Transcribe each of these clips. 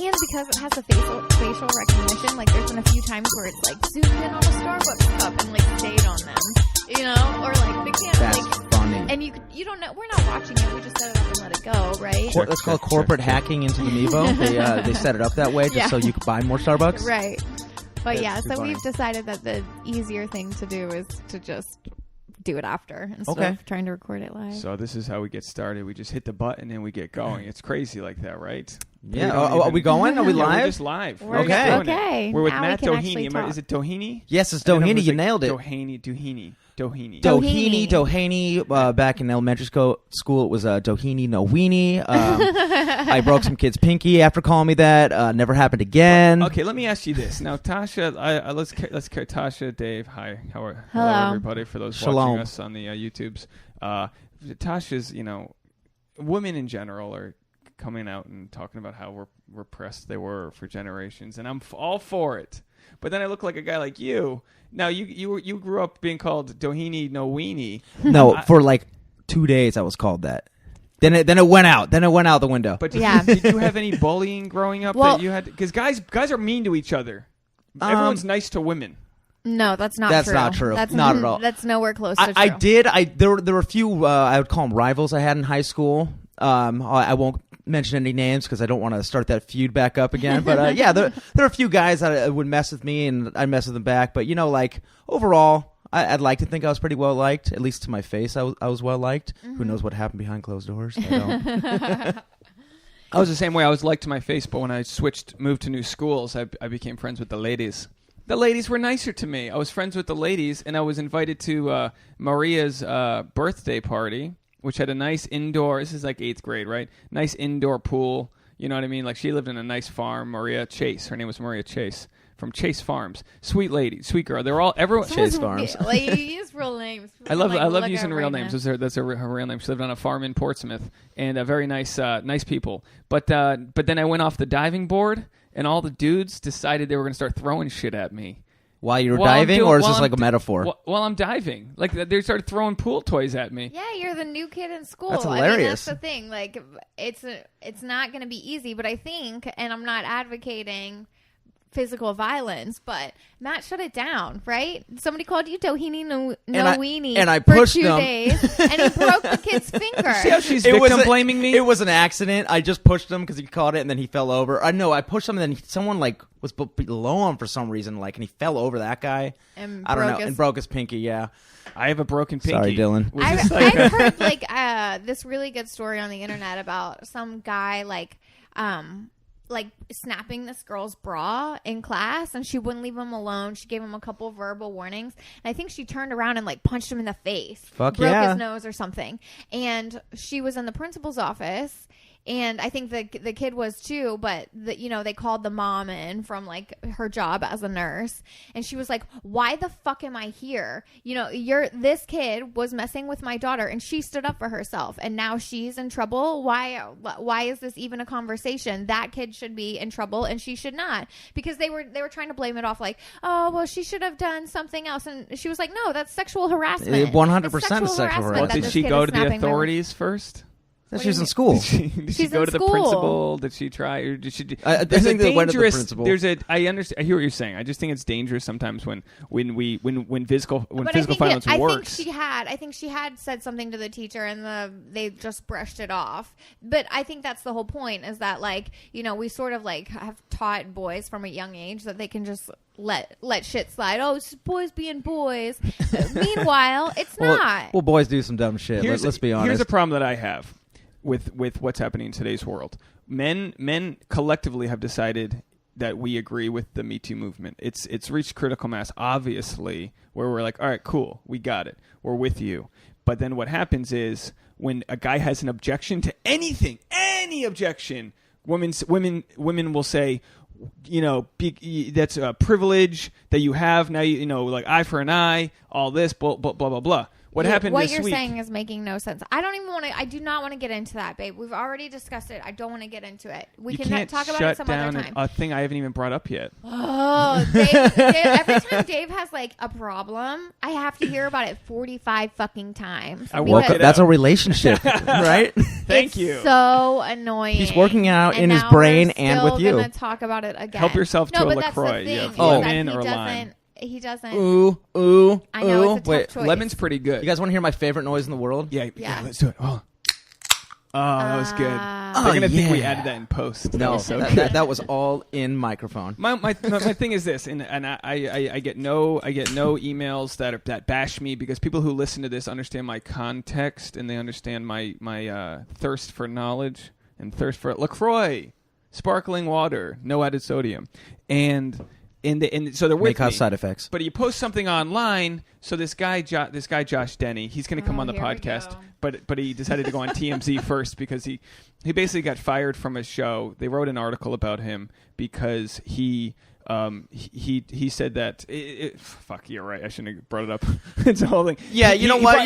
And because it has the facial recognition, like there's been a few times where it's like zoomed in on a Starbucks cup and like stayed on them, you know, or like they can't. That's like, funny. And you don't know. We're not watching it. We just set it up and let it go, right? That's called corporate hacking into the Mevo. They set it up that way just so you could buy more Starbucks. Right. But That's yeah, so funny. we've decided that the easier thing to do is to just do it after instead of trying to record it live. So this is how we get started. We just hit the button and we get going. It's crazy like that, right? Yeah. Are we going? Are we Yeah, live? we're just live. We're Okay. Okay. We're with Now Matt we can actually Doheny. talk. Is it Doheny? Yes, it's I don't know if Doheny. it's You like nailed it. Doheny. Doheny. Back in elementary school, it was Doheny no weenie. I broke some kid's pinky after calling me that. Never happened again. Okay, let me ask you this. Now, Tasha, let's Tasha, Dave, hi. Hello, everybody, for those Shalom. watching us on the YouTubes. Tasha's, women in general are coming out and talking about how repressed they were for generations, and I'm all for it. But then I look like a guy like you. Now, you grew up being called Doheny no weenie. No, for like 2 days I was called that. Then it went out. Then it went out the window. But Yeah. did you have any bullying growing up Well- that you had? Because guys are mean to each other. Everyone's nice to women. No, that's not That's true. not true. That's Not at all. That's nowhere close to true. I did. There were a few. I would call them rivals I had in high school. I won't mention any names because I don't want to start that feud back up again. But yeah, there are a few guys that would mess with me and I'd mess with them back. But like overall, I'd like to think I was pretty well liked. At least to my face, I was well liked. Mm-hmm. Who knows what happened behind closed doors? I don't. I was the same way. I was liked to my face, but when I moved to new schools, I became friends with the ladies. The ladies were nicer to me. I was friends with the ladies, and I was invited to Maria's birthday party, which had a nice indoor. This is like 8th grade, right? Nice indoor pool. You know what I mean? Like she lived in a nice farm. Maria Chase. Her name was Maria Chase from Chase Farms. Sweet lady, sweet girl. Everyone. Chase Farms. Like, you use real names. I love Look using up real right names. now. That's her real name. She lived on a farm in Portsmouth, and very nice people. But then I went off the diving board, and all the dudes decided they were going to start throwing shit at me. While you were While I'm diving, doing- or is while this I'm like a d- metaphor? While I'm diving, like they started throwing pool toys at me. Yeah, you're the new kid in school. That's I mean, hilarious. that's the thing. Like, it's not going to be easy, but I think, and I'm not advocating physical violence, but Matt shut it down, right? Somebody called you Doheny no weenie and I for pushed 2 them. days, and he broke the kid's finger. See how she's It was victim blaming me? It was an accident. I just pushed him because he caught it, and then he fell over. I know I pushed him, and then someone was below him for some reason, and he fell over. That guy, And I don't broke know, his- and broke his pinky. Yeah, I have a broken pinky. Sorry, Dylan. Was I've, this like I've heard this really good story on the internet about some guy like snapping this girl's bra in class, and she wouldn't leave him alone. She gave him a couple verbal warnings, and I think she turned around and punched him in the face. Fuck broke yeah. his nose or something. And she was in the principal's office. And I think the kid was too, but they called the mom in from her job as a nurse, and she was like, "Why the fuck am I here? This kid was messing with my daughter, and she stood up for herself, and now she's in trouble. Why is this even a conversation? That kid should be in trouble, and she should not, because they were trying to blame it off oh well, she should have done something else, and she was like, no, that's sexual harassment. 100% It's sexual harassment. Well, that did this she kid go is to the snapping my- authorities first? she was in school. Did she She's go in to the school. principal? Did she try, or did she? I There's think a they went to the dangerous. principal. I understand. I hear what you're saying. I just think it's dangerous sometimes when physical But violence works. I think she had said something to the teacher, and they just brushed it off. But I think that's the whole point, is that we sort of have taught boys from a young age that they can just let shit slide. Oh, it's boys being boys. Meanwhile, it's not. Well, boys do some dumb shit. Let's be honest. Here's a problem that I have with what's happening in today's world. Men collectively have decided that we agree with the Me Too movement. It's reached critical mass, obviously, where we're like, all right, cool, we got it, we're with you. But then what happens is when a guy has an objection to anything, any objection, women will say, that's a privilege that you have now. Eye for an eye, all this, blah blah blah blah blah. What happened what this you're week? saying is making no sense. I do not want to get into that, babe. We've already discussed it. I don't want to get into it. We You can can't talk about shut it some down other time. a thing I haven't even brought up yet. Oh, every time Dave has like a problem, I have to hear about it 45 fucking times. I work because it That's out. a relationship, right? Thank it's you. So annoying. He's working out And in his now brain we're and still with you. Gonna talk about it again. Help yourself to no, a but that's the LaCroix. thing, You have is that lemon or he lime. He doesn't. Ooh, I know, ooh. it's a tough Wait, choice. Lemon's pretty good. you guys want to hear my favorite noise in the world? Yeah, Yeah. let's do it. Oh, that was good. Oh, They're gonna think we yeah. added that in post. That No, was so that, good. that was all in microphone. My thing is this, and I get no emails that bash me because people who listen to this understand my context and they understand my thirst for knowledge and thirst for LaCroix, sparkling water, no added sodium, and so they're with May cause me. side effects. But you post something online, so this guy Josh Denny, he's going to come on the here we podcast, go. but he decided to go on TMZ first because he basically got fired from his show. They wrote an article about him because he said that fuck, you're right, I shouldn't have brought it up. It's a whole thing. Yeah, you know what,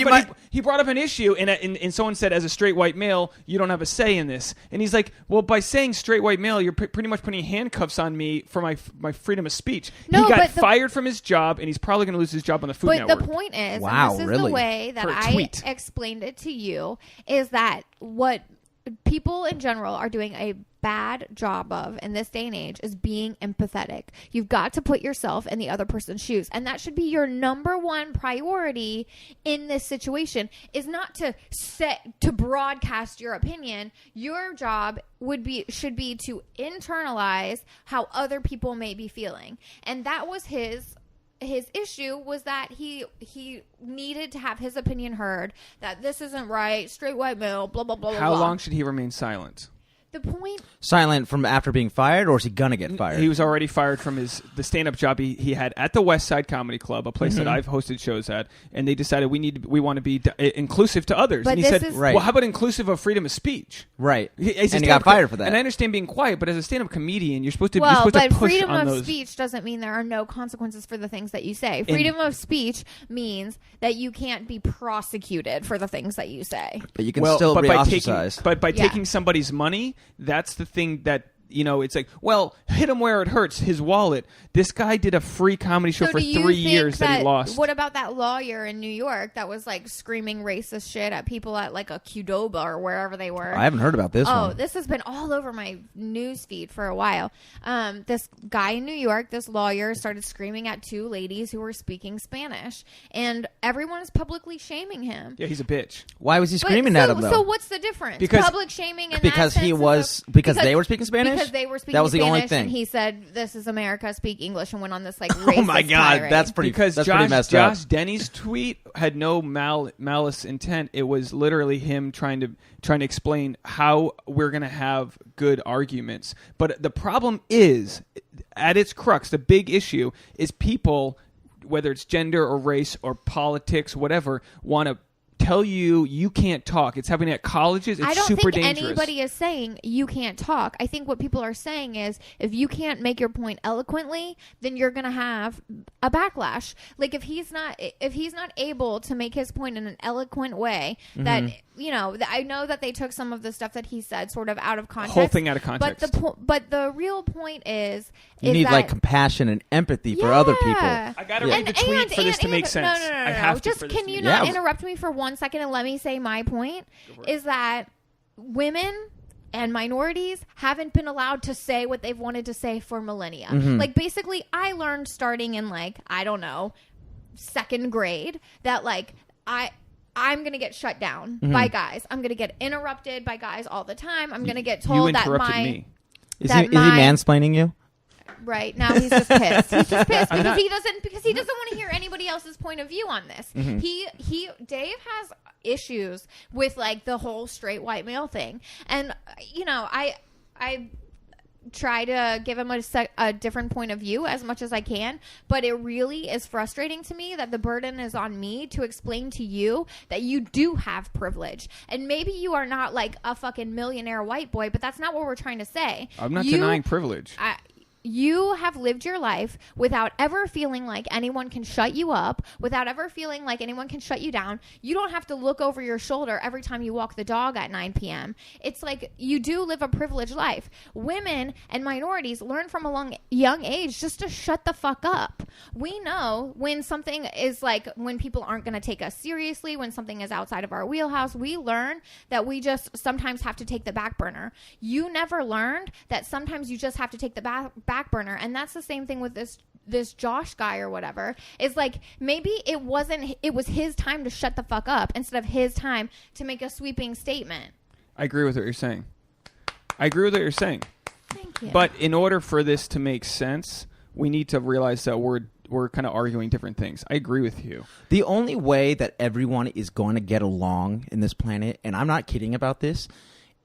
He brought up an issue and someone said, as a straight white male, you don't have a say in this. And he's like, well, by saying straight white male, you're pretty much putting handcuffs on me for my freedom of speech. No, he got but fired from his job, and he's probably going to lose his job on the Food But Network. the point is, Wow, and this is really? the way that For a I tweet. explained it to you, is that what people in general are doing a bad job of in this day and age is being empathetic. You've got to put yourself in the other person's shoes, and that should be your number one priority in this situation, is not to broadcast your opinion. Your job should be to internalize how other people may be feeling. And that was his issue, was that he needed to have his opinion heard, that this isn't right, straight white male, blah, blah, blah, blah. How long should he remain silent? The point... Silent from after being fired, or is he gonna get fired? He was already fired from the stand-up job he had at the West Side Comedy Club, a place that I've hosted shows at, and they decided we want to be inclusive to others. But and he this said, is- Right. well, how about inclusive of freedom of speech? Right. As a And he stand-up got fired for that. And I understand being quiet, but as a stand-up comedian, you're supposed to Well, but push freedom on of those. speech doesn't mean there are no consequences for the things that you say. Freedom of speech means that you can't be prosecuted for the things that you say. But you can still be ostracized. By Yeah. taking somebody's money, that's the thing that, it's like, well, hit him where it hurts, his wallet. This guy did a free comedy show for do you 3 think years that he lost. What about that lawyer in New York that was like screaming racist shit at people at like a Qdoba or wherever they were? I haven't heard about this Oh, one. this has been all over my news feed for a while. This guy in New York, this lawyer, started screaming at two ladies who were speaking Spanish, and everyone is publicly shaming him. Yeah, he's a bitch. Why was he But screaming so, at him though? So what's the difference? Because- Public shaming in because that he sense was is because they were speaking Spanish. Because they were speaking That was the Spanish, only thing. and he said, "This is America. Speak English," and went on this like racist Oh my god, tirade. that's pretty. Because that's pretty messed Josh up. Denny's tweet had no malice intent. It was literally him trying to explain how we're going to have good arguments. But the problem is, at its crux, the big issue is people, whether it's gender or race or politics, whatever, want to tell you can't talk. It's happening at colleges. It's I don't super think dangerous. anybody is saying you can't talk. I think what people are saying is if you can't make your point eloquently, then you're going to have a backlash. Like if he's not able to make his point in an eloquent way, that I know that they took some of the stuff that he said sort of out of context. Whole thing out of context. But the real point is You need that, like compassion and empathy for other people. I got to read the tweet for this to make sense. No. I have Just to for this can to you make not sense. interrupt me for 1 second and let me say my point? Is that women and minorities haven't been allowed to say what they've wanted to say for millennia. Like basically, I learned starting in like I don't know, second grade that like I'm going to get shut down by guys. I'm going to get interrupted by guys all the time. I'm going to get told You that interrupted my me. Is he mansplaining you? right now he's just pissed. He's just pissed because he doesn't want to hear anybody else's point of view on this. Dave has issues with like the whole straight white male thing, and I try to give him a different point of view as much as I can, but it really is frustrating to me that the burden is on me to explain to you that you do have privilege, and maybe you are not like a fucking millionaire white boy, but that's not what we're trying to say. I'm not denying privilege. you have lived your life without ever feeling like anyone can shut you up, without ever feeling like anyone can shut you down. You don't have to look over your shoulder every time you walk the dog at 9 p.m. It's like you do live a privileged life. Women and minorities learn from a young age just to shut the fuck up. We know when something is like, when people aren't going to take us seriously, when something is outside of our wheelhouse, we learn that we just sometimes have to take the back burner. You never learned that sometimes you just have to take the back burner. And that's the same thing with this Josh guy or whatever. Is like, maybe it was his time to shut the fuck up instead of his time to make a sweeping statement. I agree with what you're saying. Thank you. But in order for this to make sense, we need to realize that we're kind of arguing different things. I agree with you. The only way that everyone is going to get along in this planet, and I'm not kidding about this,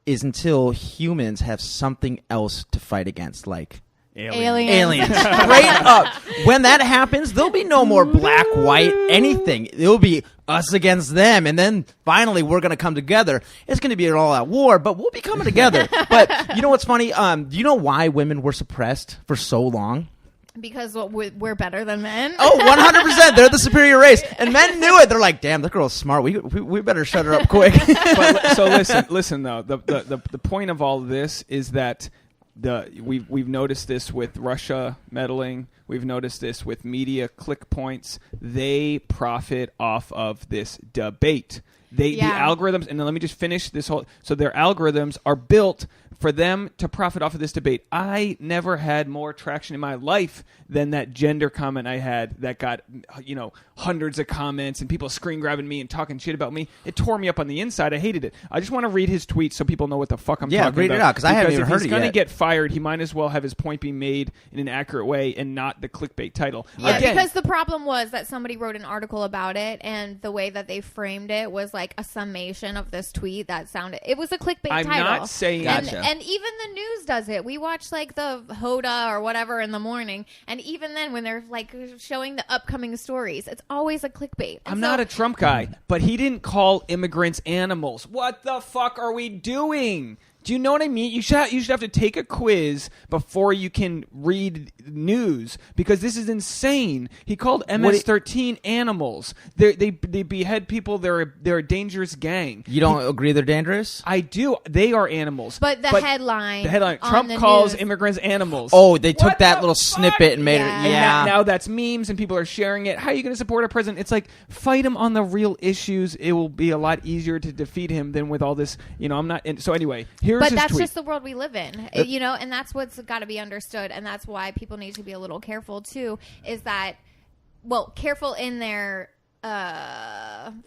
is until humans have something else to fight against, like aliens. Straight up. When that happens, there'll be no more black, white, anything. It'll be us against them, and then finally we're going to come together. It's going to be an all-out war, but we'll be coming together. But you know what's funny? Do you know why women were suppressed for so long? Because we're better than men. Oh, 100%. They're the superior race. And men knew it. They're like, damn, that girl's smart. We better shut her up quick. But, so listen though. The point of all of this is that we've noticed this with Russia meddling. We've noticed this with media click points. They profit off of this debate. The algorithms, and let me just finish this whole. So their algorithms are built for them to profit off of this debate. I never had more traction in my life than that gender comment I had that got, hundreds of comments and people screen grabbing me and talking shit about me. It tore me up on the inside. I hated it. I just want to read his tweet so people know what the fuck I'm talking about. Yeah, read it out, because I haven't even heard it yet. If he's going to get fired, he might as well have his point be made in an accurate way and not the clickbait title. Yeah, again, because the problem was that somebody wrote an article about it, and the way that they framed it was like a summation of this tweet that sounded... It was a clickbait title. I'm not saying... Gotcha. And even the news does it. We watch like the Hoda or whatever in the morning, and even then when they're like showing the upcoming stories, it's always a clickbait. I'm not a Trump guy, but he didn't call immigrants animals. What the fuck are we doing? Do you know what I mean? You should have to take a quiz before you can read news, because this is insane. He called MS-13 animals. They behead people. They're a dangerous gang. You don't agree they're dangerous? I do. They are animals. But the headline. Trump calls immigrants animals. Oh, they took that little snippet and made it. Yeah. And now that's memes and people are sharing it. How are you going to support a president? It's like, fight him on the real issues. It will be a lot easier to defeat him than with all this. I'm not. So anyway, but that's tweet. just the world we live in, and that's what's got to be understood, and that's why people need to be a little careful too. Is that, careful in their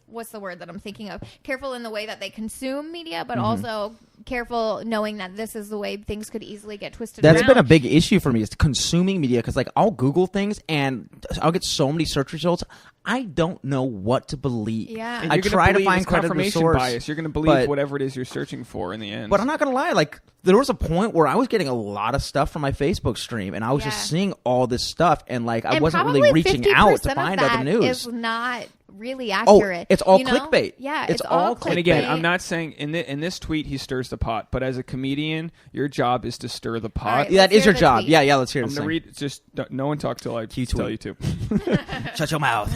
what's the word that I'm thinking of? Careful in the way that they consume media, but also careful knowing that this is the way things could easily get twisted That's around. been a big issue for me, is consuming media, because I'll Google things and I'll get so many search results. I don't know what to believe. Yeah. And I try to find confirmation source, bias. You're going to believe whatever it is you're searching for in the end. But I'm not going to lie. There was a point where I was getting a lot of stuff from my Facebook stream, and I was just seeing all this stuff, and I wasn't really reaching out to find other news. Is not really accurate. Oh, it's all clickbait. Yeah, it's all clickbait. And again, I'm not saying in this tweet he stirs the pot, but as a comedian, your job is to stir the pot. Right, that is your job. Tweet. Yeah, let's hear it. I'm going to read. Just no one talk till I tell you to. Shut your mouth.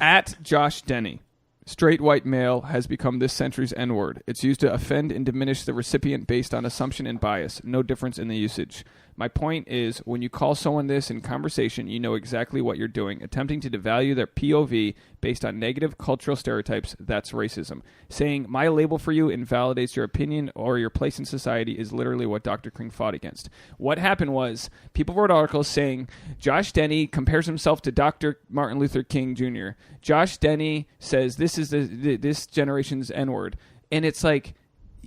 At Josh Doheny. Straight white male has become this century's N-word. It's used to offend and diminish the recipient based on assumption and bias. No difference in the usage. My point is, when you call someone this in conversation, you know exactly what you're doing. Attempting to devalue their POV based on negative cultural stereotypes, that's racism. Saying, my label for you invalidates your opinion or your place in society is literally what Dr. King fought against. What happened was, people wrote articles saying, Josh Doheny compares himself to Dr. Martin Luther King Jr. Josh Doheny says, this is this generation's N-word. And it's like...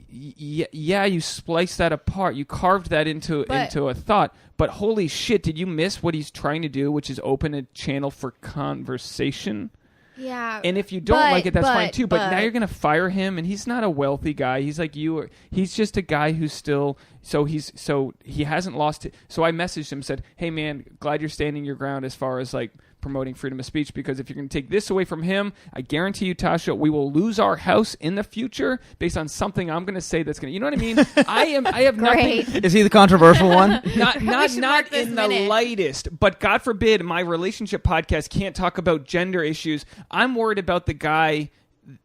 Yeah, you spliced that apart. You carved that into a thought. But holy shit, did you miss what he's trying to do, which is open a channel for conversation? Yeah. And if you don't like it, that's fine too. But now you're going to fire him, and he's not a wealthy guy. He's like you. He's just a guy who's still... So he hasn't lost it. So I messaged him, said, hey, man, glad you're standing your ground as far as, promoting freedom of speech, because if you're going to take this away from him, I guarantee you, Tasha, we will lose our house in the future based on something I'm going to say that's going to, you know what I mean? I have nothing. Is he the controversial one? Not mark this in the minute. lightest, but God forbid my relationship podcast can't talk about gender issues. I'm worried about the guy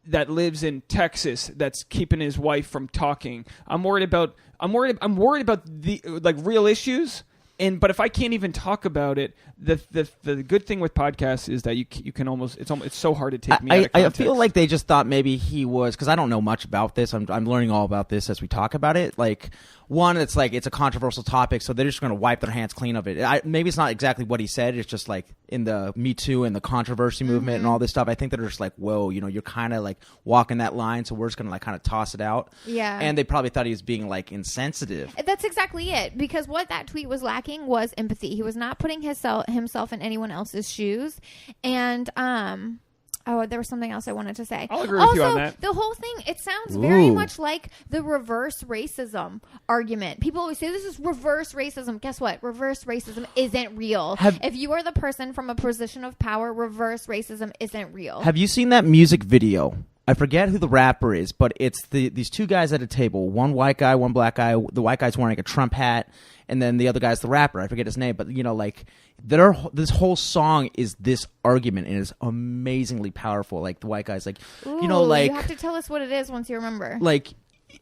that lives in Texas that's keeping his wife from talking. I'm worried about the like real issues. But if I can't even talk about it, the good thing with podcasts is that you can almost it's so hard to take me out of context. I feel like they just thought maybe he was, because I don't know much about this. I'm learning all about this as we talk about it. Like, one, it's like it's a controversial topic, so they're just going to wipe their hands clean of it. Maybe it's not exactly what he said. It's just like in the Me Too and the controversy movement and all this stuff. I think they're just like, whoa, you're kind of like walking that line, so we're just going to like kind of toss it out. Yeah. And they probably thought he was being like insensitive. That's exactly it, because what that tweet was lacking was empathy. He was not putting himself in anyone else's shoes. And there was something else I wanted to say. I'll agree with you on that. The whole thing, it sounds very much like the reverse racism argument. People always say this is reverse racism. Guess what? Reverse racism isn't real. If you are the person from a position of power, reverse racism isn't real. Have you seen that music video? I forget who the rapper is, but it's these two guys at a table. One white guy, one black guy. The white guy's wearing a Trump hat, and then the other guy's the rapper. I forget his name, but like this whole song is this argument, and it's amazingly powerful. Like the white guy's like, Ooh, like you have to tell us what it is once you remember. Like,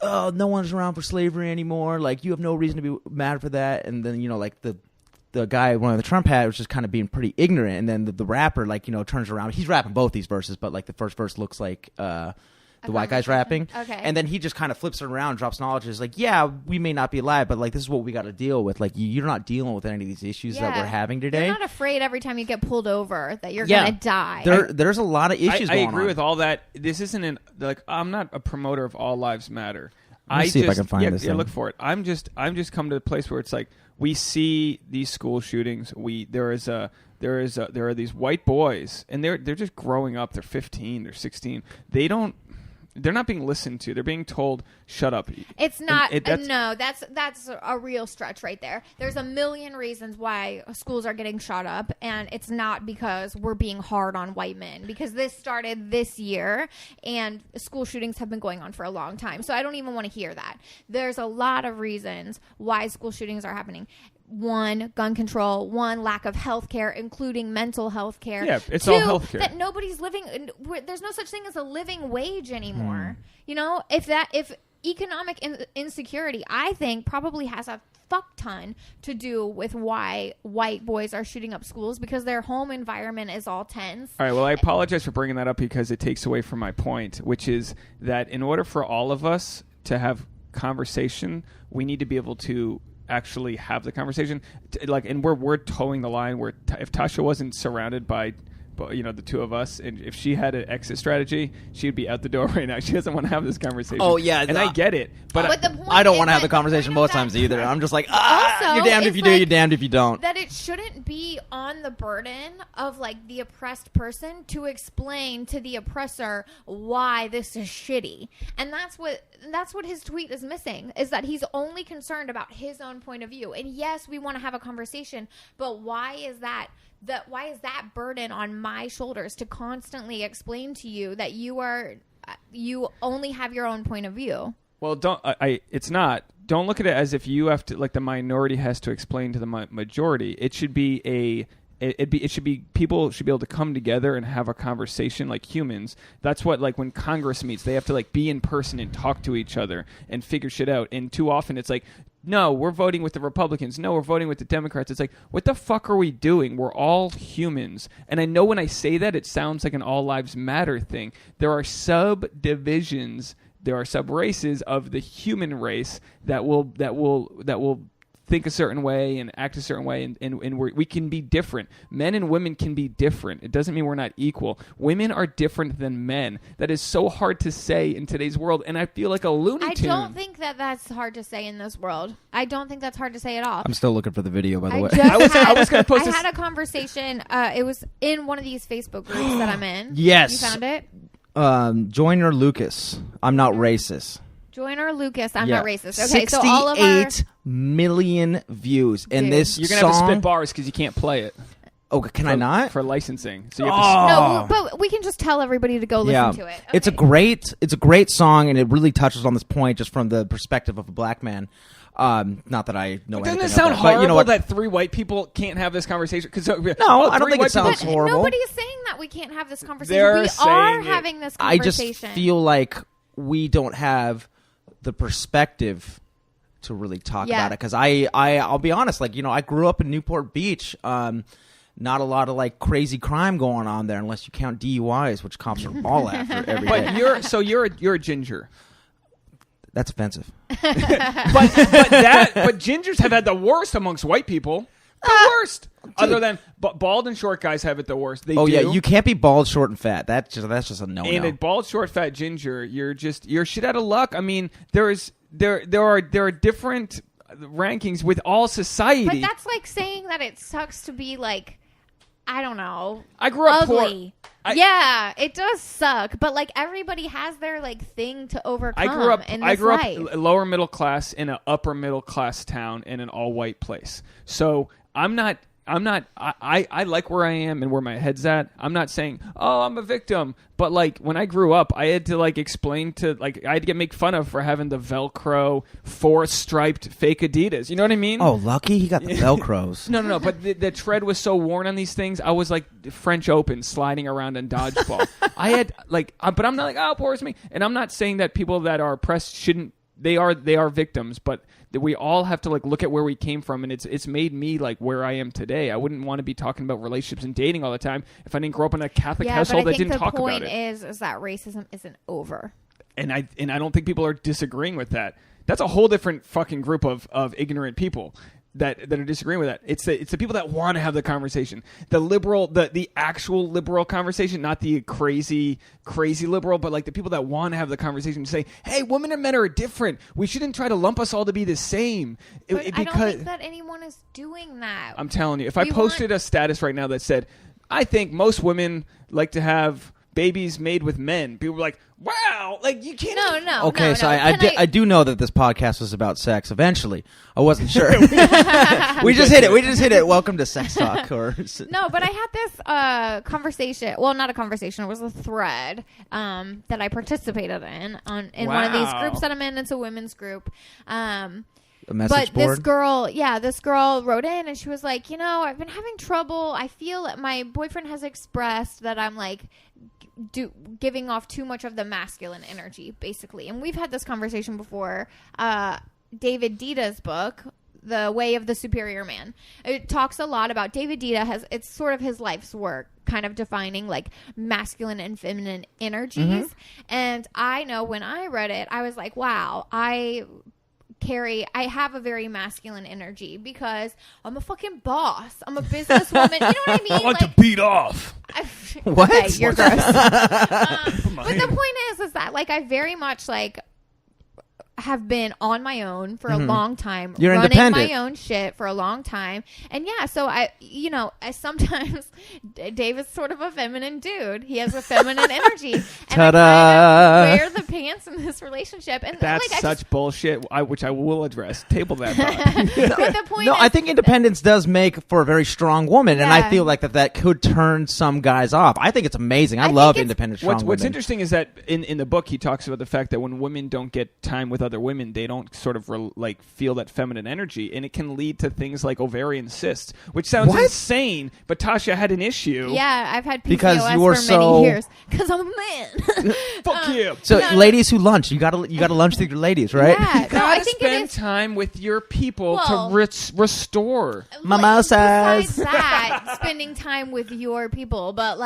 oh, no one's around for slavery anymore. Like, you have no reason to be mad for that. And then like the guy wearing the Trump hat was just kind of being pretty ignorant, and then the rapper turns around. He's rapping both these verses, but like the first verse looks like the white guy's rapping. Okay. And then he just kind of flips it around, drops knowledge. Is like, yeah, we may not be alive, but like this is what we got to deal with. Like you're not dealing with any of these issues that we're having today. You're not afraid every time you get pulled over that you're gonna die. There's a lot of issues going on. I agree with all that. This isn't I'm not a promoter of all lives matter. Let me see if I can find this. Yeah, look for it. I'm just come to the place where it's like we see these school shootings. There are these white boys, and they're just growing up. They're 15, they're 16. They're not being listened to. They're being told, "Shut up." It's not. That's a real stretch right there. There's a million reasons why schools are getting shot up, and it's not because we're being hard on white men. Because this started this year, and school shootings have been going on for a long time. So I don't even want to hear that. There's a lot of reasons why school shootings are happening. 1, gun control. 1, lack of health care, including mental health care. Yeah, it's 2, all health care. that nobody's living. There's no such thing as a living wage anymore. If economic insecurity, I think, probably has a fuck ton to do with why white boys are shooting up schools, because their home environment is all tense. All right, well, I apologize for bringing that up because it takes away from my point, which is that in order for all of us to have conversation, we need to be able to actually have the conversation. And we're towing the line where if Tasha wasn't surrounded by the two of us, and if she had an exit strategy, she'd be out the door right now. She doesn't want to have this conversation. Oh yeah, and I get it, but the point I don't is want to have that the conversation both times either. I'm just like, Also, you're damned if you do, you're damned if you don't. That it shouldn't be on the burden of like the oppressed person to explain to the oppressor why this is shitty. And that's what his tweet is missing, is that he's only concerned about his own point of view. And yes, we want to have a conversation, but why is that burden on my shoulders to constantly explain to you that you only have your own point of view? Well, it's not. Don't look at it as if you have to, like the minority has to explain to the majority. It should be people should be able to come together and have a conversation like humans. That's what, like, when Congress meets, they have to like be in person and talk to each other and figure shit out. And too often it's like, no, we're voting with the Republicans. No, we're voting with the Democrats. It's like, what the fuck are we doing? We're all humans. And I know when I say that, it sounds like an all lives matter thing. There are subdivisions, there are sub-races of the human race that will think a certain way and act a certain way, and we can be different. Men and women can be different. It doesn't mean we're not equal. Women are different than men. That is so hard to say in today's world, and I feel like a Looney Tune. I don't think that's hard to say in this world. I don't think that's hard to say at all. I'm still looking for the video, by the way. I was going to post this. I had a conversation. It was in one of these Facebook groups that I'm in. Yes. You found it? Joiner Lucas. I'm not racist. Joiner Lucas. I'm not racist. Okay, 68 so all of our million views, and this You're gonna have to song. spit bars because you can't play it. Oh, can I not? For licensing. So you Oh. have No, but we can just tell everybody to go listen to it. It's a great song, and it really touches on this point just from the perspective of a black man. Not that I know. But doesn't anything it sound of that, but horrible you know what? that 3 white people can't have this conversation? No, I don't think it sounds But horrible. nobody is saying that we can't have this conversation. They're We saying are it. having this I conversation. just feel like we don't have the perspective to really talk Yeah. about it, because I'll be honest, like, you know, I grew up in Newport Beach. Not a lot of like crazy crime going on there, unless you count DUIs, which cops are all after every day. But you're a ginger. That's offensive. But gingers have had the worst amongst white people. The worst. Other than bald and short guys have it the worst. They do. Yeah, you can't be bald, short, and fat. That's just a no. And a bald, short, fat ginger, you're shit out of luck. I mean, there are different rankings with all society. But that's like saying that it sucks to be like, I don't know. I grew up ugly. poor. Yeah, it does suck, but like everybody has their like thing to overcome. I grew up lower middle class in an upper middle class town in an all white place. So I like where I am and where my head's at. I'm not saying, oh, I'm a victim. But, like, when I grew up, I had to, like, explain to, like, I had to make fun of for having the Velcro 4-striped fake Adidas. You know what I mean? Oh, lucky he got the Velcros. No. But the tread was so worn on these things. I was, like, French Open sliding around in dodgeball. I had, like, but I'm not like, oh, poor me. And I'm not saying that people that are oppressed shouldn't. They are victims, but that we all have to like look at where we came from, and it's made me like where I am today. I wouldn't want to be talking about relationships and dating all the time if I didn't grow up in a Catholic household that didn't talk about it. The point is that racism isn't over. And I don't think people are disagreeing with that. That's a whole different fucking group of ignorant people that are disagreeing with that. It's the people that want to have the conversation, the liberal, the actual liberal conversation, not the crazy liberal, but like the people that want to have the conversation, say, hey, women and men are different. We shouldn't try to lump us all to be the same. But I don't think that anyone is doing that. I'm telling you, if I posted a status right now that said, I think most women like to have babies made with men, people were like, wow, like you can't. No. Okay, no. so I do know that this podcast was about sex. Eventually, I wasn't sure. we just hit it. Welcome to Sex Talk. No, but I had this conversation. Well, not a conversation. It was a thread that I participated in one of these groups that I'm in. It's a women's group. A message board? This girl wrote in and she was like, I've been having trouble. I feel that my boyfriend has expressed that I'm like giving off too much of the masculine energy, basically. And we've had this conversation before. David Dita's book, The Way of the Superior Man, it talks a lot about David Dita it's sort of his life's work, kind of defining like masculine and feminine energies. Mm-hmm. And I know when I read it, I was like, wow, I have a very masculine energy because I'm a fucking boss. I'm a businesswoman. You know what I mean? I like to beat off. What? Okay, you're gross. But the point is that like I very much like have been on my own for a long time. You're running independent. my own shit for a long time. And yeah, so I sometimes Dave is sort of a feminine dude. He has a feminine energy. And Ta-da! I kind of wear the pants in this relationship. And that's such bullshit, which I will address. Table that thought. But the point is, I think independence does make for a very strong woman, and I feel like that could turn some guys off. I think it's amazing. I love independent, strong women. What's interesting is that in the book he talks about the fact that when women don't get time with other women, they don't sort of feel that feminine energy, and it can lead to things like ovarian cysts, which sounds insane. But Tasha had an issue. Yeah, I've had PCOS because you were for many years because I'm a man. Fuck you. So ladies who lunch, you gotta lunch with your ladies, right? Yeah, you gotta spend time with your people to restore mimosas. Besides that, spending time with your people, but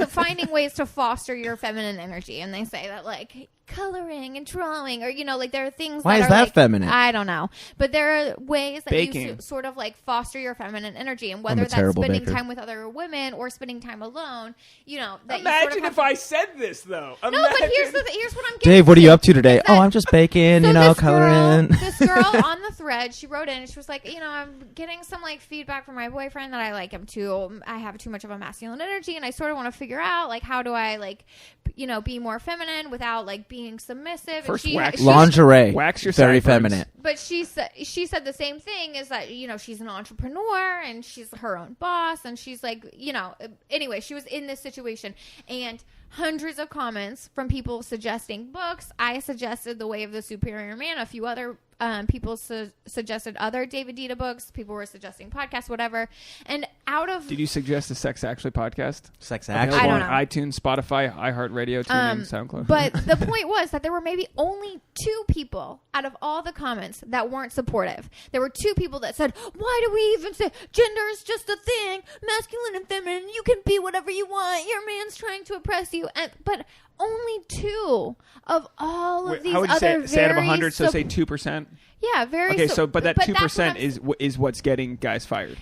finding ways to foster your feminine energy, and they say that like coloring and drawing, or there are things. Why that is are that like, feminine? I don't know, but there are ways that Baking. you sort of like foster your feminine energy, and whether that's spending time with other women or spending time alone. That Imagine if I said this though. No, but here's what I'm getting. Dave, what are you up to today? Oh, I'm just baking. So coloring. This girl on the thread, she wrote in and she was like, I'm getting some like feedback from my boyfriend that I like him too. I have too much of a masculine energy, and I sort of want to figure out like how do I like, be more feminine without like being submissive. First, and wax lingerie, wax your very sideburns. feminine. But she said the same thing, is that, you know, she's an entrepreneur and she's her own boss, and she's like, you know, anyway, she was in this situation, and hundreds of comments from people suggesting books. I suggested The Way of the Superior Man. A few other people suggested other David Dita books. People were suggesting podcasts, whatever. And Did you suggest the Sex Actually podcast? Sex Available Actually. I don't on know. iTunes, Spotify, iHeartRadio, TuneIn, SoundCloud. But the point was that there were maybe only 2 people out of all the comments that weren't supportive. There were 2 people that said, why do we even say gender is just a thing, masculine and feminine, you can be whatever you want, your man's trying to oppress you. But only 2 of all of these how would you other say out of 100? So say 2%. Yeah, very. Okay, but that that's 2% is what's getting guys fired.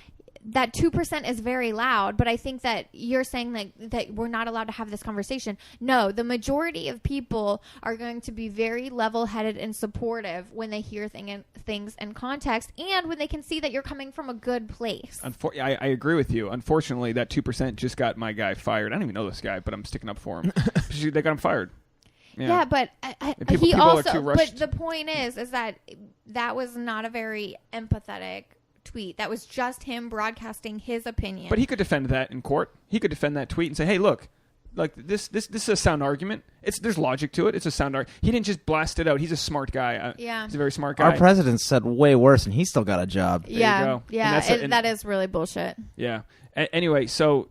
That 2% is very loud, but I think that you're saying that we're not allowed to have this conversation. No, the majority of people are going to be very level-headed and supportive when they hear things in context, and when they can see that you're coming from a good place. I agree with you. Unfortunately, that 2% just got my guy fired. I don't even know this guy, but I'm sticking up for him. They got him fired. Yeah, but he people are also. too rushed. But the point is that was not a very empathetic tweet. That was just him broadcasting his opinion. But he could defend that in court. He could defend that tweet and say, "Hey, look, like this is a sound argument. There's logic to it. It's a sound argument. He didn't just blast it out. He's a smart guy. Yeah, he's a very smart guy. Our president said way worse, and he still got a job. There you go. Yeah, that is really bullshit. Yeah. Anyway, so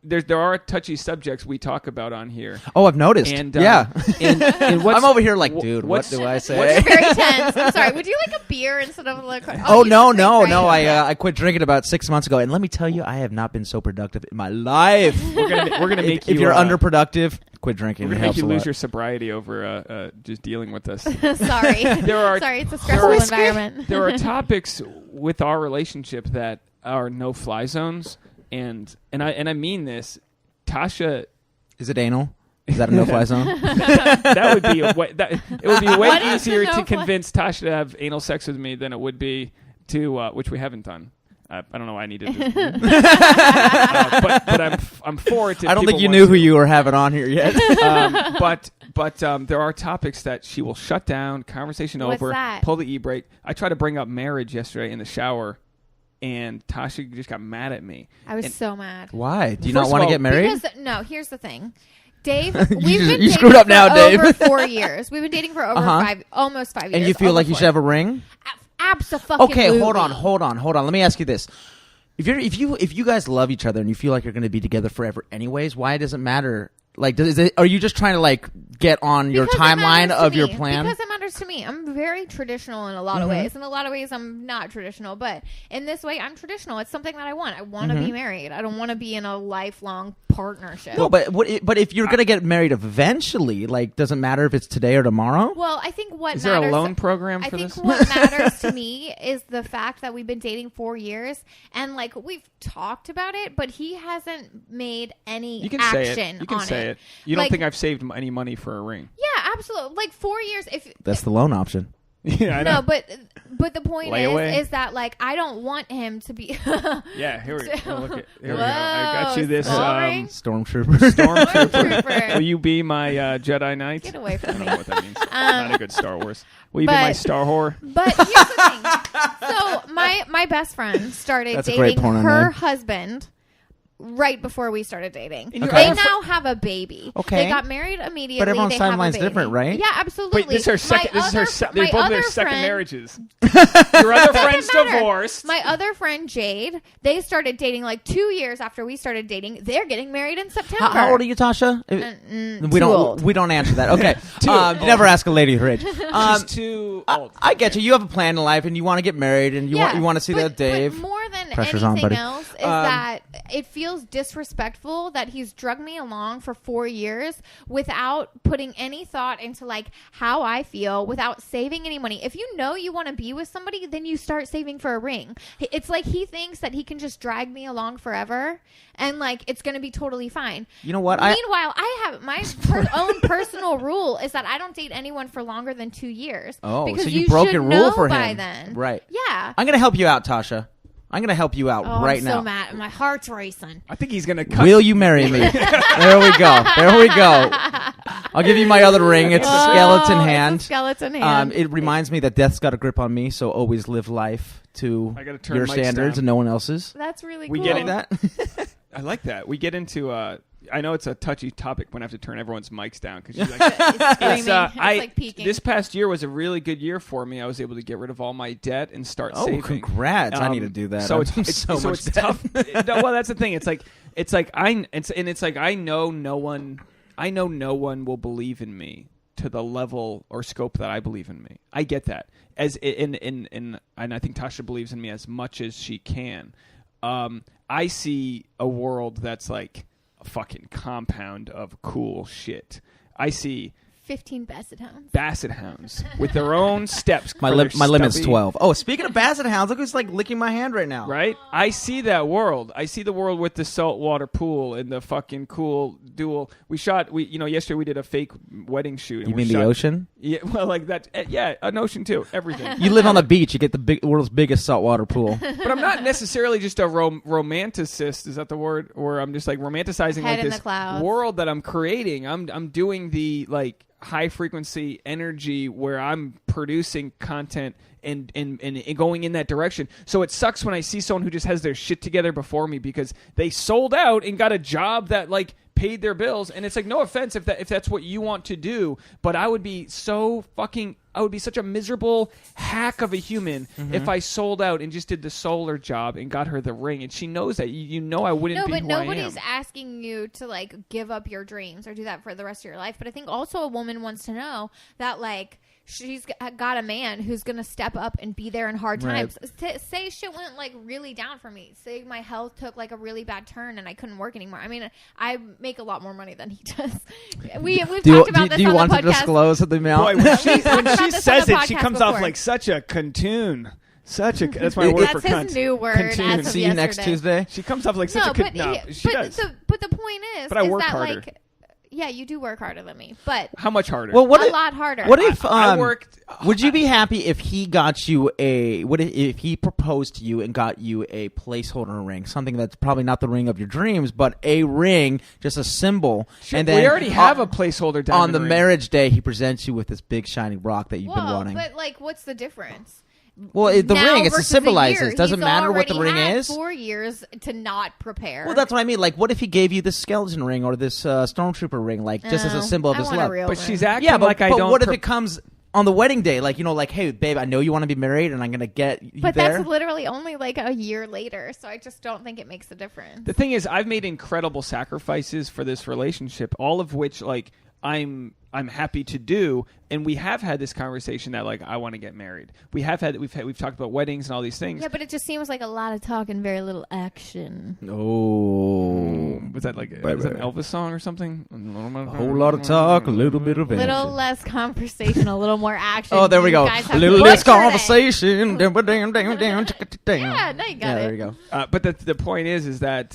there are touchy subjects we talk about on here. Oh, I've noticed. And yeah, and I'm over here like, dude, what do I say? You're very tense. I'm sorry. Would you like a beer instead of like? Oh no. Right? I quit drinking about 6 months ago, and let me tell you, I have not been so productive in my life. We're gonna make if you're underproductive, quit drinking. We're gonna make you lose your sobriety over just dealing with us. Sorry. Sorry, it's a stressful environment. There are topics with our relationship that are no-fly zones, and I mean this. Tasha, is it anal? Is that a no-fly zone? That would be it would be way What is easier the to no-fly? Convince Tasha to have anal sex with me than it would be to which we haven't done. I don't know why I needed this. But I'm for it. I don't think you knew who you were having on here yet. But there are topics that she will shut down, conversation What's over, that? pull the e-brake. I tried to bring up marriage yesterday in the shower, and Tasha just got mad at me. I was so mad. Why? Do you First not of want to all, get married? Because no, here's the thing. Dave, we've been you dating screwed up for now, Dave. over 4 years. We've been dating for over almost 5 years. And you feel like you should have a ring? Absolutely. Okay, hold on. Let me ask you this: if you guys love each other and you feel like you're going to be together forever, anyways, why does it matter? Like, are you just trying to like get on your timeline of your plan? Because it matters to me. I'm very traditional in a lot of ways. In a lot of ways, I'm not traditional. But in this way, I'm traditional. It's something that I want. I want to be married. I don't want to be in a lifelong partnership. No, but if you're going to get married eventually, like, doesn't matter if it's today or tomorrow? Well, I think what Is matters... there a loan program for I think this? what matters to me is the fact that we've been dating 4 years, and like we've talked about it, but he hasn't made any You can action say it. You can on say it. You Like- don't think I've saved any money for a ring? Yeah, absolutely. Like 4 years. If That's the loan option. Yeah, I know. no, but the point Layaway? is that like I don't want him to be. Yeah, here we go. Look at, here we Whoa, go. I got you this sorry. Stormtrooper. Stormtrooper. Will you be my Jedi Knight? Get away I from don't me. know what that means. Not a good Star Wars. Will you be but- my Star whore? But here's the thing. So my best friend started That's a great dating porno her name. husband right before we started dating. And your They other now have a baby. Okay. They got married immediately. But everyone's they have a timeline's baby. different, right? Yeah, absolutely. Wait, this is her second. They're both their second friend, marriages. Your other friend's matter. divorced. My other friend Jade, they started dating like 2 years after we started dating. They're getting married in September. How old are you, Tasha? Too old. We don't answer that. Okay. Too old. Never ask a lady her age. She's too old. I get you. You have a plan in life, and you want to get married, and you want to see that Dave. But more than Pressure's on, anything buddy. else is that it feels disrespectful that he's drugged me along for 4 years without putting any thought into like how I feel, without saving any money. If you know you want to be with somebody, then you start saving for a ring. It's like he thinks that he can just drag me along forever and like it's going to be totally fine. You know what? Meanwhile, I have my own personal rule is that I don't date anyone for longer than 2 years. Oh, because so you broke should your rule know for by him. then. Right. Yeah. I'm going to help you out, Tasha. I'm going to help you out Oh, right I'm now. so mad. My heart's racing. I think he's gonna cut. Will you marry me? There we go. There we go. I'll give you my other ring. It's a skeleton hand. It's a skeleton hand. It reminds me that death's got a grip on me, so always live life to I gotta turn your mics standards down. and no one else's. That's really We cool. get Like that? I like that. We get into. I know it's a touchy topic when I have to turn everyone's mics down because It's screaming. It's I like peaking. this past year was a really good year for me. I was able to get rid of all my debt and start Oh, saving. congrats! I need to do that. So I'm it's so so much it's debt. tough. No, well, that's the thing. It's like I know no one. I know no one will believe in me to the level or scope that I believe in me. I get that. As and I think Tasha believes in me as much as she can. I see a world that's like a fucking compound of cool shit. I see 15 basset hounds with their own steps. My for their limit's stubby- 12. Oh, speaking of basset hounds, look who's like licking my hand right now. Right? I see that world. I see the world with the saltwater pool and the fucking cool dual. Yesterday we did a fake wedding shoot. And You we mean the shot- ocean? Yeah, well, like that. Yeah, an ocean too. Everything. You live on the beach. You get the world's biggest saltwater pool. But I'm not necessarily just a romanticist. Is that the word? Or I'm just like romanticizing Head like in this the clouds. world that I'm creating. I'm doing the like high frequency energy where I'm producing content and going in that direction. So it sucks when I see someone who just has their shit together before me because they sold out and got a job that like paid their bills. And it's like, no offense if that's what you want to do, but I would be such a miserable hack of a human if I sold out and just did the solar job and got her the ring. And she knows that. You know I wouldn't No, be but who I am. nobody's asking you to like give up your dreams or do that for the rest of your life. But I think also a woman wants to know that like she's got a man who's going to step up and be there in hard Right. times. Say shit went like really down for me. Say my health took like a really bad turn and I couldn't work anymore. I mean, I make a lot more money than he does. We've talked about this do you on want the to podcast. disclose the amount? Boy, when she about this says on the it, she podcast comes off before. like such a contoon. That's my word That's for his cunt. new word Contoon. as of See you next yesterday. Tuesday. She comes off like such No, a but she does. but the point is, But I is work that harder. like, yeah, you do work harder than me, but How much harder? Well, what a if, lot harder. What if I worked. Would you be happy if he got you if he proposed to you and got you a placeholder ring, something that's probably not the ring of your dreams, but a ring, just a symbol, and then we already have a placeholder diamond on the ring. marriage day he presents you with this big shiny rock that you've been Whoa, wanting. but like, what's the difference? Well, the Now ring, it versus a symbolizes. year. It doesn't He's matter what the already ring had is. 4 years to not prepare. Well, that's what I mean. Like, what if he gave you this skeleton ring or this stormtrooper ring, like just as a symbol of I his want love? a real But ring. she's acting Yeah, but, like I but don't. what if it comes on the wedding day? Like, like, hey, babe, I know you want to be married, and I'm gonna get you But there. that's literally only like a year later, so I just don't think it makes a difference. The thing is, I've made incredible sacrifices for this relationship, all of which like I'm happy to do, and we have had this conversation that like I want to get married. We've talked about weddings and all these things. Yeah, but it just seems like a lot of talk and very little action. Oh, Was that like Bye-bye. is that an Elvis song or something? a whole lot of talk, a little bit of action. Little less conversation, a little more action. Oh, there we You go. guys A have little less butchered it. conversation. Damn. Yeah, no, you got Yeah, it. there you go. But the point is that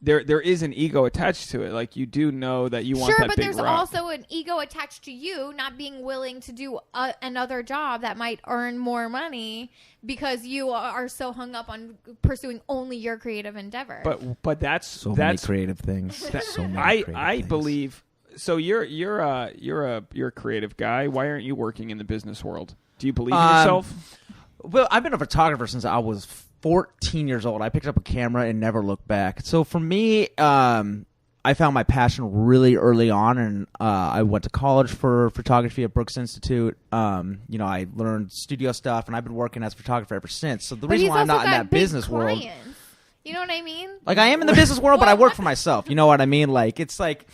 there is an ego attached to it. Like you do know that you want Sure, that but big there's rock. also an ego attached to you not being willing to do another job that might earn more money because you are so hung up on pursuing only your creative endeavor. But that's So many creative things. So many creative I things. believe. So you're a creative guy. Why aren't you working in the business world? Do you believe in yourself? Well, I've been a photographer since I was 14 years old. I picked up a camera and never looked back. So for me, I found my passion really early on, and I went to college for photography at Brooks Institute. I learned studio stuff, and I've been working as a photographer ever since. So the But reason he's why I'm also not in got that big business world, clients. You know what I mean? like I am in the business world, but I work for myself. You know what I mean? Like it's like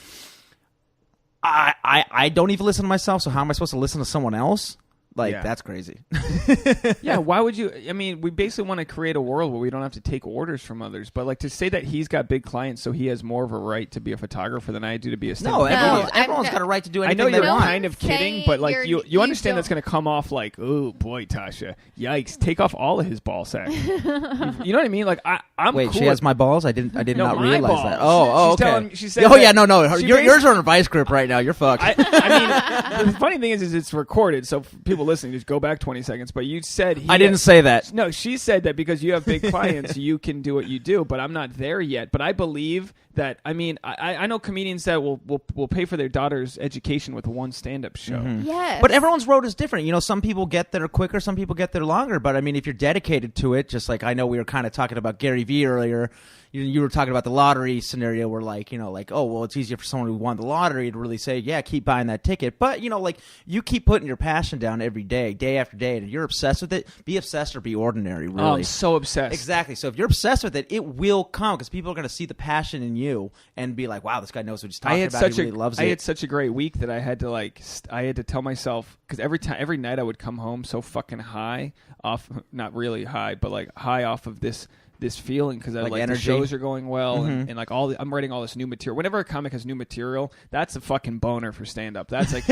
I don't even listen to myself. So how am I supposed to listen to someone else? Like Yeah. that's crazy. Yeah, why would you? I mean, we basically want to create a world where we don't have to take orders from others. But like to say that he's got big clients, so he has more of a right to be a photographer than I do to be a No, stand-up comedian. everyone's got a right to do I anything know they you're No want. kind of one's kidding, saying but like you you understand don't. that's going to come off like, oh boy, Tasha, yikes! Take off all of his ball sack. You know what I mean? Like I'm Wait, cool she has my balls? I did No, not my realize balls. that. Oh, She's okay. telling- she said oh that yeah, no. she Yours are in a vice grip right now. You're fucked. I mean, the funny thing is it's recorded, so people people listening, just go back 20 seconds. But you said I didn't say that. No, she said that because you have big clients, you can do what you do. But I'm not there yet. But I believe that. I mean, I know comedians that will pay for their daughter's education with one stand-up show. Mm-hmm. Yes. But everyone's road is different. You know, some people get there quicker, some people get there longer. But I mean, if you're dedicated to it, just like I know we were kind of talking about Gary Vee earlier. You were talking about the lottery scenario where, like, you know, like, oh, well, it's easier for someone who won the lottery to really say, yeah, keep buying that ticket. But, you know, like, you keep putting your passion down every day, day after day, and you're obsessed with it, be obsessed or be ordinary, really. Oh, I'm so obsessed. Exactly. So if you're obsessed with it, it will come because people are going to see the passion in you and be like, wow, this guy knows what he's talking about. He really loves it. I had such a great week that I had to, like, I had to tell myself, because every night I would come home so fucking high off, not really high, but, like, high off of this feeling because like the energy. shows are going well and like I'm writing all this new material. Whenever a comic has new material, that's a fucking boner for stand up. That's like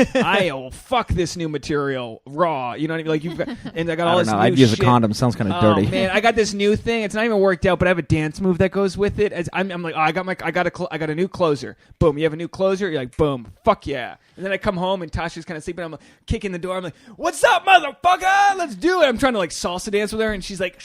fuck this new material raw. You know what I mean? Like you've got, and I got all this new I'd use shit. a condom. Sounds kind of dirty. Man, I got this new thing. It's not even worked out, but I have a dance move that goes with it. I'm like, I got a new closer. Boom, you have a new closer. You're like, boom, fuck yeah. And then I come home and Tasha's kind of sleeping. I'm like, kicking the door. I'm like, what's up, motherfucker? Let's do it. I'm trying to like salsa dance with her, and she's like,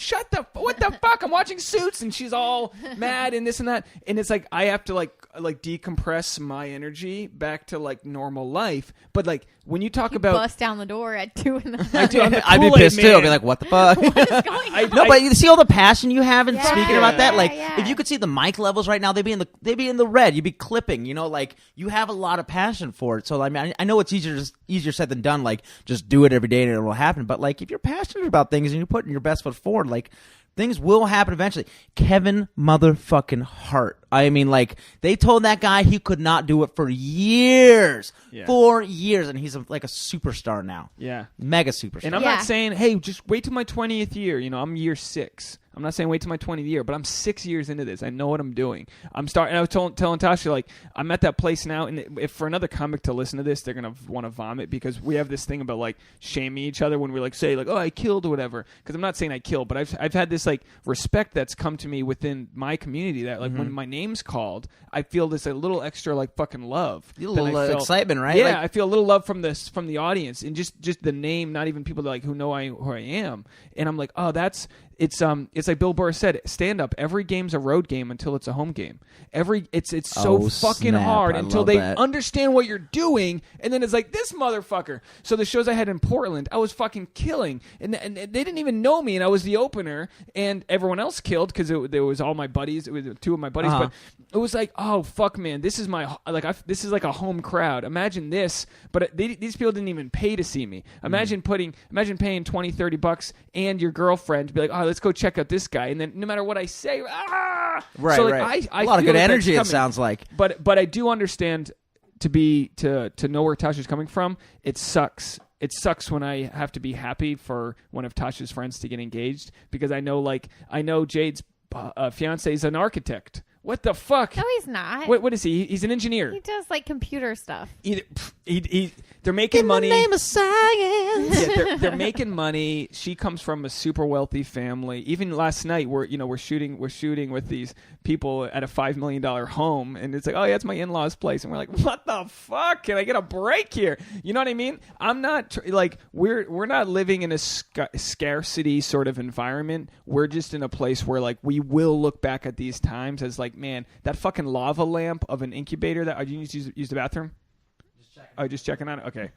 what the fuck? I'm watching Suits, and she's all mad and this and that. And it's like I have to like decompress my energy back to like normal life. But like when you talk about bust down the door at 2 in the morning. I do, I'm the I'd be Kool-Aid pissed too. man. I'd be like, what the fuck? What is going on? No, but you see all the passion you have in Yeah, speaking about that. Like, yeah. if you could see the mic levels right now, they'd be in the red. You'd be clipping. You know, like you have a lot of passion for it. So I mean, I know it's easier said than done. Like, just do it every day and it will happen. But like, if you're passionate about things and you're putting your best foot forward, like. Things will happen eventually. Kevin motherfucking Hart. I mean, like, they told that guy he could not do it for years. Yeah. 4 years, and he's like a superstar now. Yeah. Mega superstar. And I'm Yeah. not saying, hey, just wait till my 20th year. You know, I'm year 6. I'm not saying wait till my 20th year, but I'm 6 years into this. I know what I'm doing. I'm starting. I was telling Tasha, like, I'm at that place now, and if for another comic to listen to this, they're gonna want to vomit because we have this thing about like shaming each other when we like say like, oh, I killed or whatever. Because I'm not saying I killed, but I've had this like respect that's come to me within my community that like when my name's called, I feel this a little extra like fucking love. A little excitement, right? Yeah, Like, I feel a little love from the audience and just the name, not even people that like who know who I am, and I'm like, oh, it's like Bill Burr said, stand up. Every game's a road game until it's a home game. It's so fucking snap. hard I until love they that. understand what you're doing, and then it's like this motherfucker. So the shows I had in Portland, I was fucking killing, and they didn't even know me, and I was the opener, and everyone else killed because there was all my buddies. It was 2 of my buddies, but it was like, oh fuck, man, this is this is like a home crowd. Imagine this, but these people didn't even pay to see me. Imagine paying $20-$30 and your girlfriend to be like, oh, let's go check out this guy, and then no matter what I say, right, so, like, right. I a lot of feel good that energy. It that's coming. sounds like. But I do understand to know where Tasha's coming from. It sucks. It sucks when I have to be happy for one of Tasha's friends to get engaged because I know Jade's fiance is an architect. What the fuck? No, he's not. What is he? He's an engineer. He does like computer stuff. They're making money. In the name of science. Yeah, they're making money. She comes from a super wealthy family. Even last night, we're shooting with these people at a $5 million home, and it's like, oh yeah, it's my in-laws' place, and we're like, what the fuck? Can I get a break here? You know what I mean? I'm not like we're not living in a scarcity sort of environment. We're just in a place where like we will look back at these times as like, man, that fucking lava lamp of an incubator that you need to use the bathroom. Oh, just checking on it? Okay.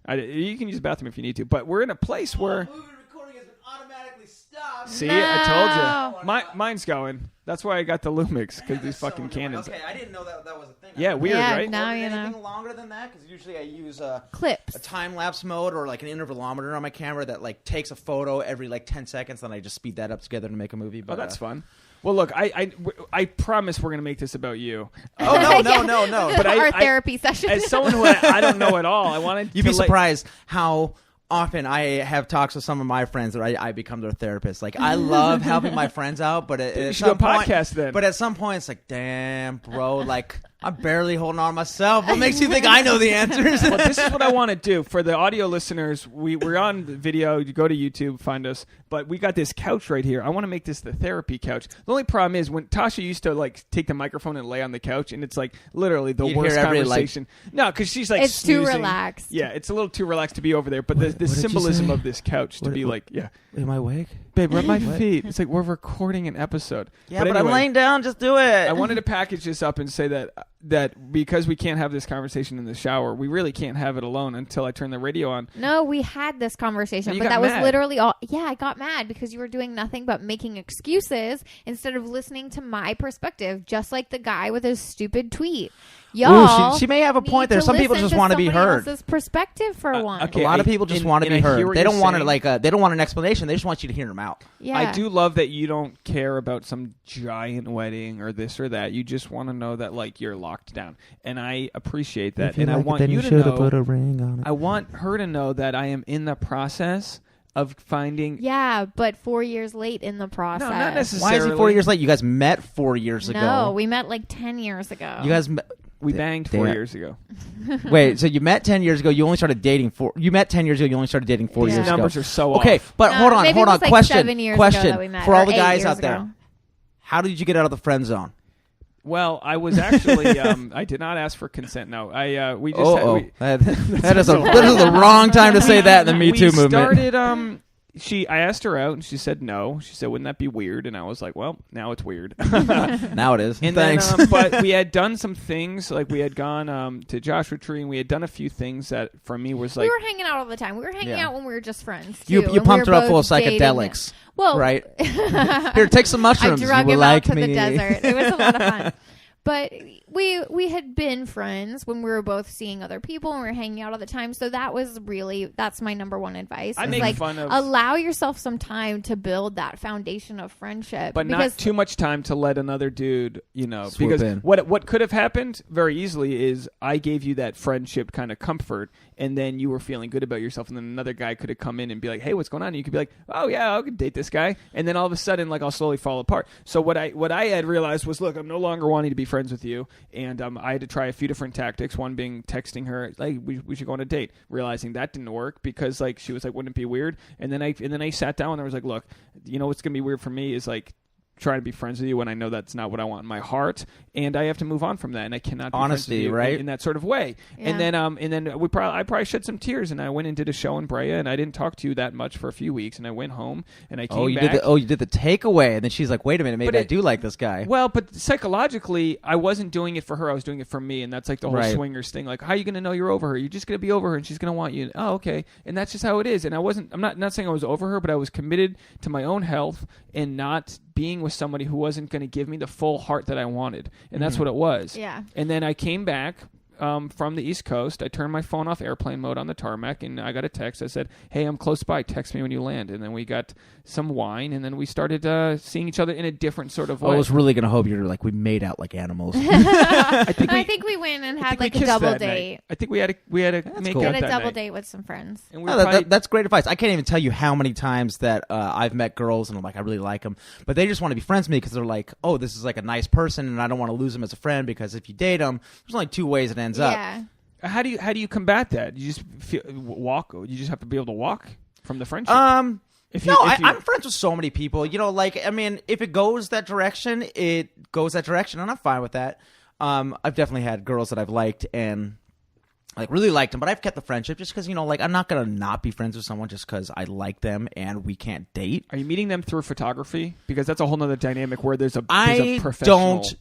You can use the bathroom if you need to. But we're in a place where... Moving recording has been automatically stopped. See, No. I told you. Mine's going. That's why I got the Lumix, because these fucking cannons. Okay, I didn't know that was a thing. Yeah, weird, Yeah, right? now you Anything know. longer than that? Because usually I use Clips. a time-lapse mode or like an intervalometer on my camera that like takes a photo every like 10 seconds, then I just speed that up together to make a movie. But, Oh, that's fun. Well, look, I promise we're going to make this about you. Oh, no. But Our therapy session. As someone who I don't know at all, I wanted You'd to be surprised how often I have talks with some of my friends that I become their therapist. Like, I love helping my friends out, but You at should do some a point, podcast then. But at some point, it's like, damn, bro, like, I'm barely holding on to myself. What makes you think I know the answers? Well, this is what I want to do for the audio listeners. We're on video. You go to YouTube, find us. But we got this couch right here. I want to make this the therapy couch. The only problem is when Tasha used to like take the microphone and lay on the couch, and it's like literally the You'd worst hear every, conversation. No, because she's like It's too snoozing. relaxed. Yeah, it's a little too relaxed to be over there. But the the What did you symbolism say? of this couch to be like, yeah, Am I awake? babe, rub my What? feet. It's like we're recording an episode. Yeah, but I'm anyway, laying down. Just do it. I wanted to package this up and say that because we can't have this conversation in the shower, we really can't have it alone until I turn the radio on. No, we had this conversation, You but got that was mad. literally all. Yeah, I got mad because you were doing nothing but making excuses instead of listening to my perspective, just like the guy with his stupid tweet. Y'all, Ooh, she may have a point need there. to Some people listen just want to be somebody heard. else's perspective for one. okay. A lot of people just want to be I hear heard. what They you're don't want it saying. they don't want an explanation. They just want you to hear them out. Yeah, I do love that you don't care about some giant wedding or this or that. You just want to know that like you're locked down, and I appreciate that. And I want you to know. a ring on it. I want her to know that I am in the process of finding. Yeah, but 4 years late in the process. No, not Why is necessarily. he 4 years late? You guys met 4 years ago. No, we met like 10 years ago. You guys met. We banged 4 Damn. years ago. Wait, so you met 10 years ago. You only started dating You met 10 years ago. You only started dating 4 These years These ago. numbers are so Okay, off. but No, hold on. maybe it was like Question. 7 years ago Question that we met, for all or the 8 guys years out there. ago. How did you get out of the friend zone? Well, I was actually. I did not ask for consent. No, we just. That is the wrong time to say that in the Me Too movement. Started. I asked her out and she said no. She said, "Wouldn't that be weird?" And I was like, "Well, now it's weird." Now it is. And Thanks. then, but we had done some things, like we had gone to Joshua Tree, and we had done a few things that for me was like, we were hanging out all the time. We were hanging Yeah. out when we were just friends. Too, you and we pumped were her up full of both dating. psychedelics, Well, right? Here, take some mushrooms. I drug you him will like out to me. the desert. It was a lot of fun. But we had been friends when we were both seeing other people and we were hanging out all the time. So that's my number one advice. I is make like, fun of- allow yourself some time to build that foundation of friendship. but because not too much time to let another dude, Swoop because in. what could have happened very easily is I gave you that friendship kind of comfort, and then you were feeling good about yourself, and then another guy could have come in and be like, "Hey, what's going on?" And you could be like, "Oh yeah, I could date this guy," and then all of a sudden, like, I'll slowly fall apart. So what I had realized was, look, I'm no longer wanting to be friends with you, and I had to try a few different tactics. One being texting her, like, we should go on a date. Realizing that didn't work because like she was like, "Wouldn't it be weird?" And then I sat down and I was like, "Look, you know what's gonna be weird for me is like." Trying to be friends with you when I know that's not what I want in my heart, and I have to move on from that, and I cannot be Honesty, friends with you right? in that sort of way. Yeah. And then I probably shed some tears, and I went and did a show in Brea, and I didn't talk to you that much for a few weeks, and I went home and I came back. You did the takeaway, and then she's like, "Wait a minute, maybe But I do like this guy." Well, but psychologically, I wasn't doing it for her. I was doing it for me, and that's like the whole Right. swingers thing. Like, how are you going to know you're over her? You're just going to be over her, and she's going to want you. Oh, okay. And that's just how it is. And I'm not saying I was over her, but I was committed to my own health and not being with somebody who wasn't going to give me the full heart that I wanted. And that's what it was. Yeah. And then I came back from the East Coast. I turned my phone off airplane mode on the tarmac, and I got a text. I said, "Hey, I'm close by. Text me when you land." And then we got some wine, and then we started seeing each other in a different sort of way. I was really gonna hope you're like, we made out like animals. I think we went and I had think we like a kissed double that date. night. I think we had a make cool. out Had a that double night. date with some friends. And we No, were probably, that's great advice. I can't even tell you how many times that I've met girls and I'm like, I really like them, but they just want to be friends with me because they're like, oh, this is like a nice person, and I don't want to lose them as a friend because if you date them, there's only two ways it ends up. Yeah. how do you combat that? You just walk. You just have to be able to walk from the friendship. I'm friends with so many people. You know, like, I mean, if it goes that direction, it goes that direction, and I'm fine with that. I've definitely had girls that I've liked and like really liked them, but I've kept the friendship just because, you know, like, I'm not gonna not be friends with someone just because I like them and we can't date. Are you meeting them through photography? Because that's a whole nother dynamic where there's a I professional. don't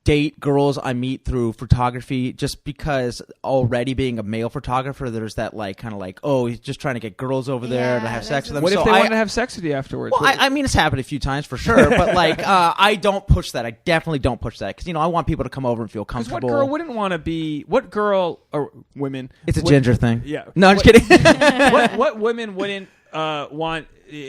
date girls I meet through photography just because already being a male photographer, there's that like kind of like, oh, he's just trying to get girls over there Yeah, to have that's sex with them. What So if they I- wanted to have sex with you afterwards? Well, I mean, it's happened a few times for sure, but like, I don't push that. I definitely don't push that because, you know, I want people to come over and feel Because comfortable. what girl wouldn't want to be? What girl or women? It's a ginger thing. Yeah. No, I'm just kidding. what women wouldn't want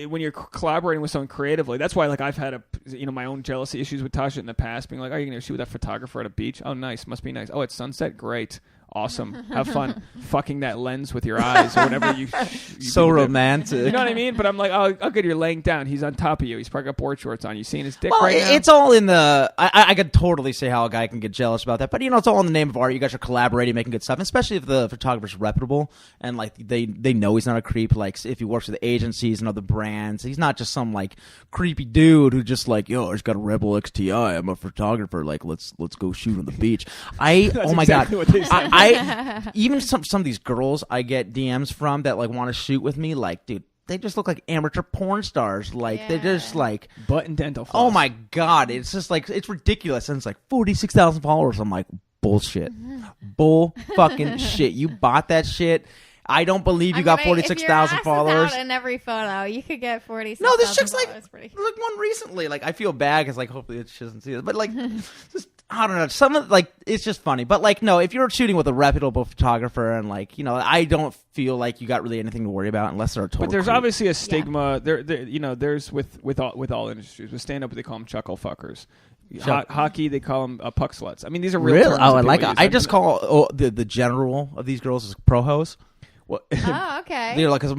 when you're collaborating with someone creatively? That's why, like, I've had my own jealousy issues with Tasha in the past, being like, "Oh, you're gonna shoot with that photographer at a beach? Oh, nice, must be nice. Oh, it's sunset, great, awesome, have fun, fucking that lens with your eyes or whatever you So do. romantic. You know what I mean? But I'm like, oh, good, you're laying down. He's on top of you. He's probably got board shorts on. You seeing his dick Well, right now? it's all in the. I could totally see how a guy can get jealous about that, but, you know, it's all in the name of art. You guys are collaborating, making good stuff, especially if the photographer's reputable and like they know he's not a creep. Like if he works with agencies and other brands, he's not just some like creepy dude who just like, yo, I just got a Rebel XTI. I'm a photographer. Like let's go shoot on the beach. That's oh my exactly god, what they said. I even some of these girls I get DMs from that like want to shoot with me. Like, dude, they just look like amateur porn stars. Like they're just like butt and dental floss. Oh my god, it's just like it's ridiculous. And it's like 46,000 followers. I'm like, bullshit, bull fucking shit. You bought that shit. I don't believe you got 46,000 followers. Out in every photo, you could get 46,000. No, this chick's like one recently. Like I feel bad because like hopefully she doesn't see it, but like just I don't know. Some of like it's just funny, but like no, if you're shooting with a reputable photographer and like I don't feel like you got really anything to worry about unless they're a total. But there's creep. obviously a stigma. There, there's with all industries. With stand up, they call them chuckle fuckers. Hockey, they call them puck sluts. I mean, these are real terms. Oh, I like it. I just call the general of these girls is pro hos. Well, oh, okay. They're like, cause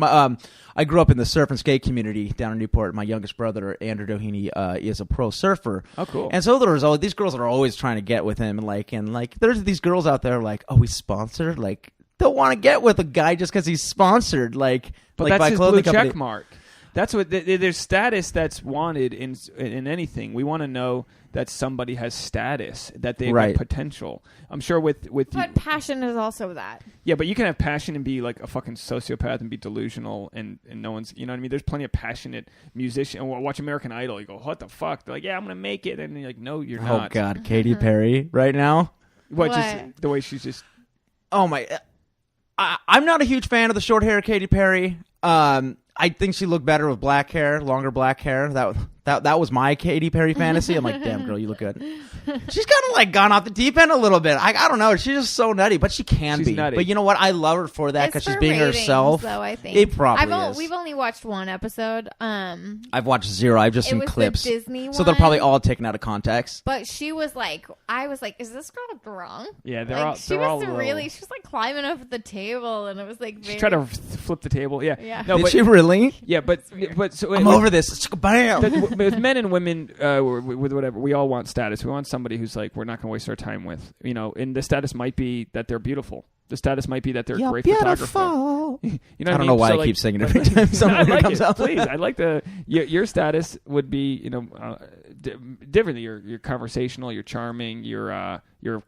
I grew up in the surf and skate community down in Newport. My youngest brother, Andrew Doheny, is a pro surfer. Oh, cool. And so there's always these girls that are always trying to get with him, and there's these girls out there like, oh, he's sponsored, like don't want to get with a guy just because he's sponsored, like. But like that's by his clothing blue company. check mark. That's what there's status that's wanted in anything. We want to know that somebody has status, that they have potential. I'm sure with but passion is also that. Yeah, but you can have passion and be like a fucking sociopath and be delusional and no one's, you know what I mean? There's plenty of passionate musicians. Watch American Idol. You go, what the fuck? They're like, yeah, I'm gonna make it, and you're like, no, you're not. Oh God, Katy Perry right now. What? Just the way she's just. Oh my! I'm not a huge fan of the short hair Katy Perry. I think she looked better with black hair, longer black hair. That was my Katy Perry fantasy. I'm like, damn girl, you look good. She's kind of like gone off the deep end a little bit. I don't know. She's just so nutty, but she's be. Nutty. But you know what? I love her for that because she's being ratings, herself. Though, I think it probably is. We've only watched one episode. I've watched zero. I've just seen clips. The Disney one, so they're probably all taken out of context. But she was like, I was like, is this girl drunk? Yeah, she was like climbing up the table, and it was like she tried to flip the table. Yeah. No, did she really? Yeah, but so I'm over this. Bam. With men and women, with whatever, we all want status. We want somebody who's like, we're not going to waste our time with, and the status might be that they're beautiful. The status might be that they're a great photographer. You know, I don't know why I keep singing every time something comes out. Please, I'd like your status would be, differently. You're conversational. You're charming. You're a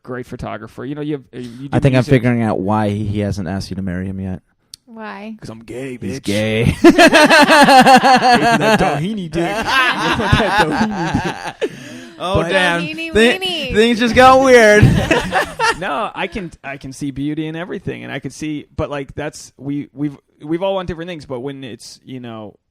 great photographer. You do I think I'm figuring out why he hasn't asked you to marry him yet. Why? Because I'm gay, bitch. He's gay. That Doheny dick. That Doheny dick. Oh, damn. Things just got weird. No, I can see beauty in everything, and I could see, but like we've all want different things, but when it's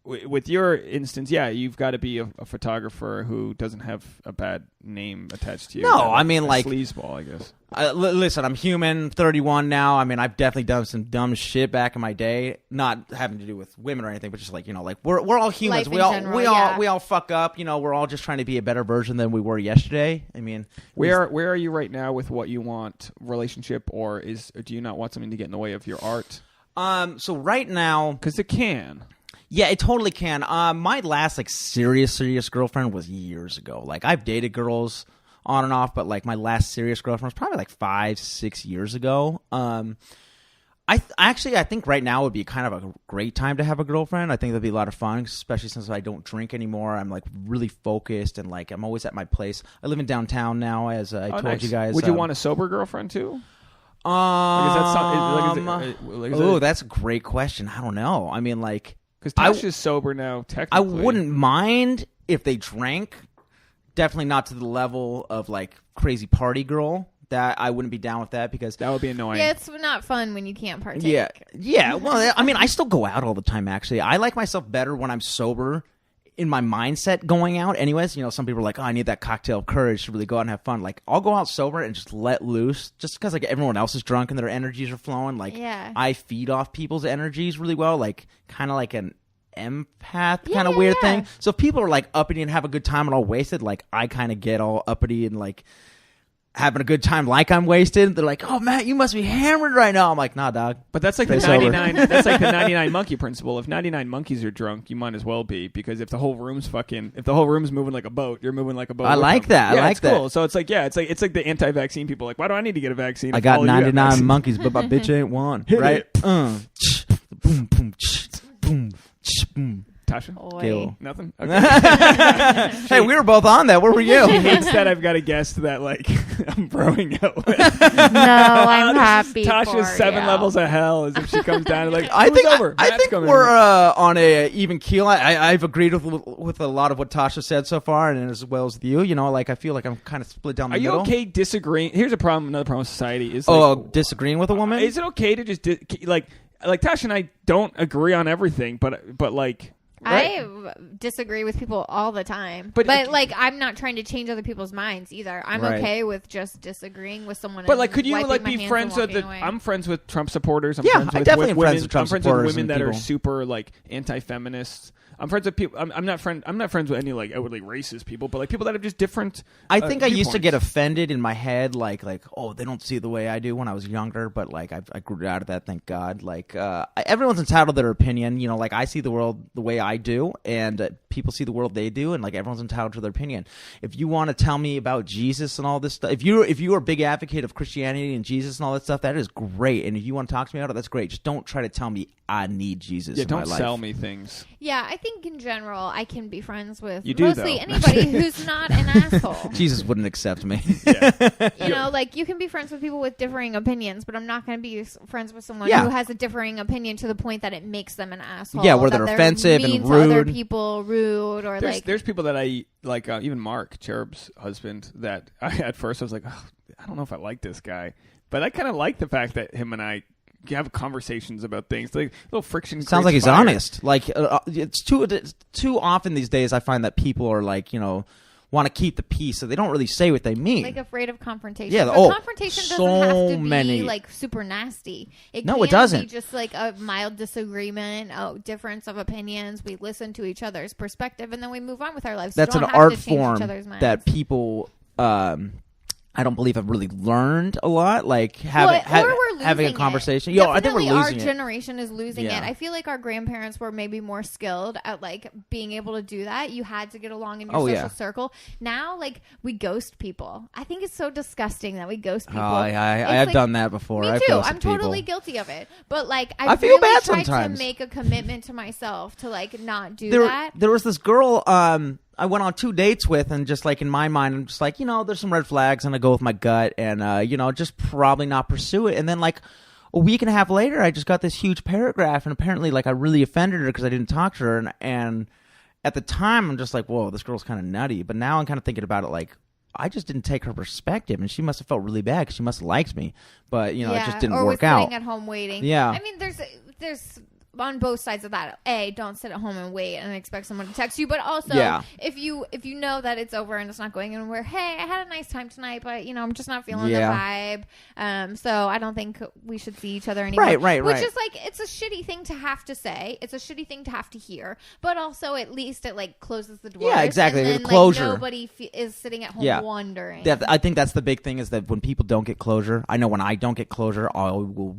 with your instance, yeah, you've got to be a photographer who doesn't have a bad name attached to you. No, I mean like sleazeball, I guess. Listen, I'm human, 31 now. I mean, I've definitely done some dumb shit back in my day, not having to do with women or anything, but just like like we're all humans. We all fuck up. We're all just trying to be a better version than we were yesterday. I mean, where are you right now with what you want, relationship, or do you not want something to get in the way of your art? So right now, because it can. Yeah, it totally can. My last serious girlfriend was years ago. Like I've dated girls on and off, but like my last serious girlfriend was probably like 5-6 years ago. I think right now would be kind of a great time to have a girlfriend. I think that'd be a lot of fun, especially since I don't drink anymore. I'm like really focused and like I'm always at my place. I live in downtown now, as I told you guys. Would you want a sober girlfriend too? That's a great question. I don't know. I mean, like. Because Tasha's sober now, technically. I wouldn't mind if they drank. Definitely not to the level of, like, crazy party girl. That I wouldn't be down with that because... That would be annoying. Yeah, it's not fun when you can't partake. Yeah. Well, I mean, I still go out all the time, actually. I like myself better when I'm sober in my mindset going out. Anyways, some people are like, oh, I need that cocktail of courage to really go out and have fun. Like, I'll go out sober and just let loose just because, like, everyone else is drunk and their energies are flowing. Like, I feed off people's energies really well, like, kind of like an empath kind of weird thing. So if people are, like, uppity and have a good time and all wasted, like, I kind of get all uppity and, like, having a good time like I'm wasted. They're like, oh, Matt, you must be hammered right now. I'm like, nah, dog. But that's like the 99. That's like the 99 monkey principle. If 99 monkeys are drunk, you might as well be, because if the whole room's moving like a boat, you're moving like a boat. I like that. Yeah, I like that. Cool. So it's like the anti-vaccine people. Like, why do I need to get a vaccine? I got 99 monkeys, but my bitch ain't one. Right? Boom, boom, boom, boom. Tasha? Oi. Nothing? Okay. Hey, we were both on that. Where were you? She hates that I've got a guest that, like, I'm broing out with. No, I'm happy Tasha's for 7 you. levels of hell as if she comes down and, like, I think over. I Matt's think coming we're over. on a even keel. I've agreed with a lot of what Tasha said so far, and as well as you. You know, like I feel like I'm kind of split down the Are you middle. okay disagreeing? Here's another problem with society is Disagreeing with a woman? Is it okay to just like Tasha and I don't agree on everything, but like right? I disagree with people all the time, But like I'm not trying to change other people's minds either. I'm Right. okay with just disagreeing with someone. But and like, could you wiping like my be hands friends and with walking away. I'm friends with Trump supporters. I'm Yeah, friends I with definitely am women. friends with Trump I'm friends supporters with women and that are people. super like anti-feminists. I'm friends with people. I'm not friends with any like outwardly racist people, but like people that have just different. I think I used to get viewpoints. offended in my head, like, oh, they don't see the way I do when I was younger, but like I grew out of that, thank God. Like everyone's entitled to their opinion, you know. Like I see the world the way I do, and people see the world they do, and like everyone's entitled to their opinion. If you want to tell me about Jesus and all this stuff, if you are a big advocate of Christianity and Jesus and all that stuff, that is great. And if you want to talk to me about it, that's great. Just don't try to tell me I need Jesus. Yeah, in my don't life. sell me things. Yeah, I think in general I can be friends with You do, mostly though. anybody who's not an asshole. Jesus wouldn't accept me. You know, like you can be friends with people with differing opinions, but I'm not going to be friends with someone Yeah. who has a differing opinion to the point that it makes them an asshole. Yeah, where that they're offensive and mean to other rude. people, rude, or There's people that I like, even Mark Cherub's husband. That at first I was like, oh, I don't know if I like this guy, but I kind of like the fact that him and I have conversations about things. Like little friction. Sounds like creates he's fire. honest. Like it's too often these days. I find that people are like, you know, want to keep the peace, so they don't really say what they mean. like afraid of confrontation. Yeah, but confrontation so doesn't have to be many. like super nasty. No, can it doesn't. Be just like a mild disagreement, a difference of opinions. We listen to each other's perspective, and then we move on with our lives. That's We an don't have art to change form each other's minds. that people. I don't believe I've really learned a lot. Like Or we're losing having a it. conversation. Yo, I think we're Definitely losing our it. generation is losing Yeah. it. I feel like our grandparents were maybe more skilled at like being able to do that. You had to get along in your social yeah. circle. Now, like we ghost people. I think it's so disgusting that we ghost people. I It's have like- done that before. Me I've too. ghosted I'm totally people. guilty of it. But like, I feel really bad tried sometimes. to make a commitment to myself to like not do There, that. there was this girl I went on 2 dates with, and just like in my mind, I'm just like, you know, there's some red flags, and I go with my gut, and you know, just probably not pursue it. And then like a week and a half later, I just got this huge paragraph, and apparently like I really offended her because I didn't talk to her, and at the time I'm just like, whoa, this girl's kind of nutty. But now I'm kind of thinking about it like, I just didn't take her perspective, and she must have felt really bad because she must have liked me, but you know, it just didn't or work was out. sitting at home waiting. Yeah. I mean, there's on both sides of that. Don't sit at home and wait and expect someone to text you. But also, Yeah. if you know that it's over and it's not going anywhere, hey, I had a nice time tonight, but you know, I'm just not feeling the vibe. So I don't think we should see each other anymore. Right. Which is like, it's a shitty thing to have to say. It's a shitty thing to have to hear. But also, at least it like closes the door. Yeah, exactly. And then, The closure. Like, nobody is sitting at home Yeah. wondering. I think that's the big thing is that when people don't get closure, I know when I don't get closure, I will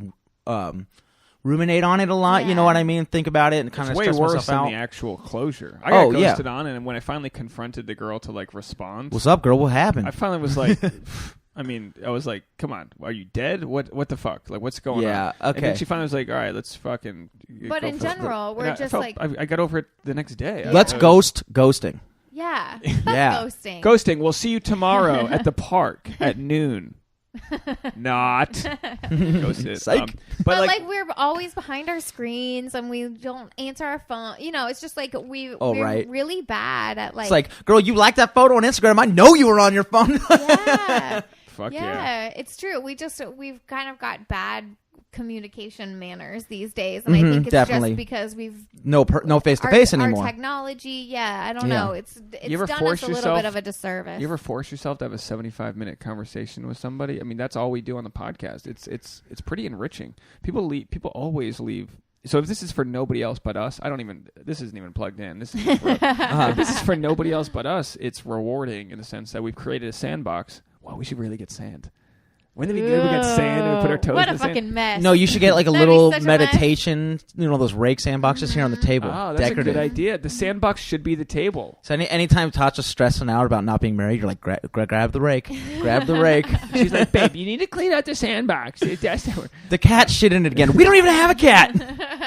ruminate on it a lot. Yeah. You know what I mean? Think about it and kind It's of way stress worse myself than out. the actual closure. I got Oh, yeah. ghosted on, and when I finally confronted the girl to like respond, What's up, girl? What happened? I finally was like, I was like, come on, are you dead? What the fuck? Like, what's going on? Yeah, And okay. then she finally was like, all right, let's fucking. But go in for it. general, And we're I just felt- like, I got over it the next day. Let's I was- ghost ghosting. yeah, Yeah. ghosting. Ghosting. We'll see you tomorrow at the park at noon. Not ghosted. Psych. But like, like we're always behind our screens and we don't answer our phone. You know, it's just like we're right. really bad at like. It's like, girl, you liked that photo on Instagram. I know you were on your phone. yeah, fuck yeah, it's true. We've kind of got bad communication manners these days, and I think it's definitely. just because we've no face to face our anymore. technology. Yeah, I don't Yeah. know. It's You ever done force us a little yourself- bit of a disservice. You ever force yourself to have a 75-minute conversation with somebody? I mean, that's all we do on the podcast. It's pretty enriching. People always leave. So if this is for nobody else but us, this isn't even plugged in. This is if this is for nobody else but us, it's rewarding in the sense that we've created a sandbox. Wow, we should really get sand. Wouldn't it be good if we got sand and we put our toes What in a the sand? fucking mess. No, you should get like a That'd be little such a mess. meditation, those rake sandboxes here on the table. Oh, that's Decorative. a good idea. The sandbox should be the table. So anytime Tasha's stressing out about not being married, you're like, grab the rake. Grab the rake. She's like, babe, you need to clean out the sandbox. The cat shit in it again. We don't even have a cat.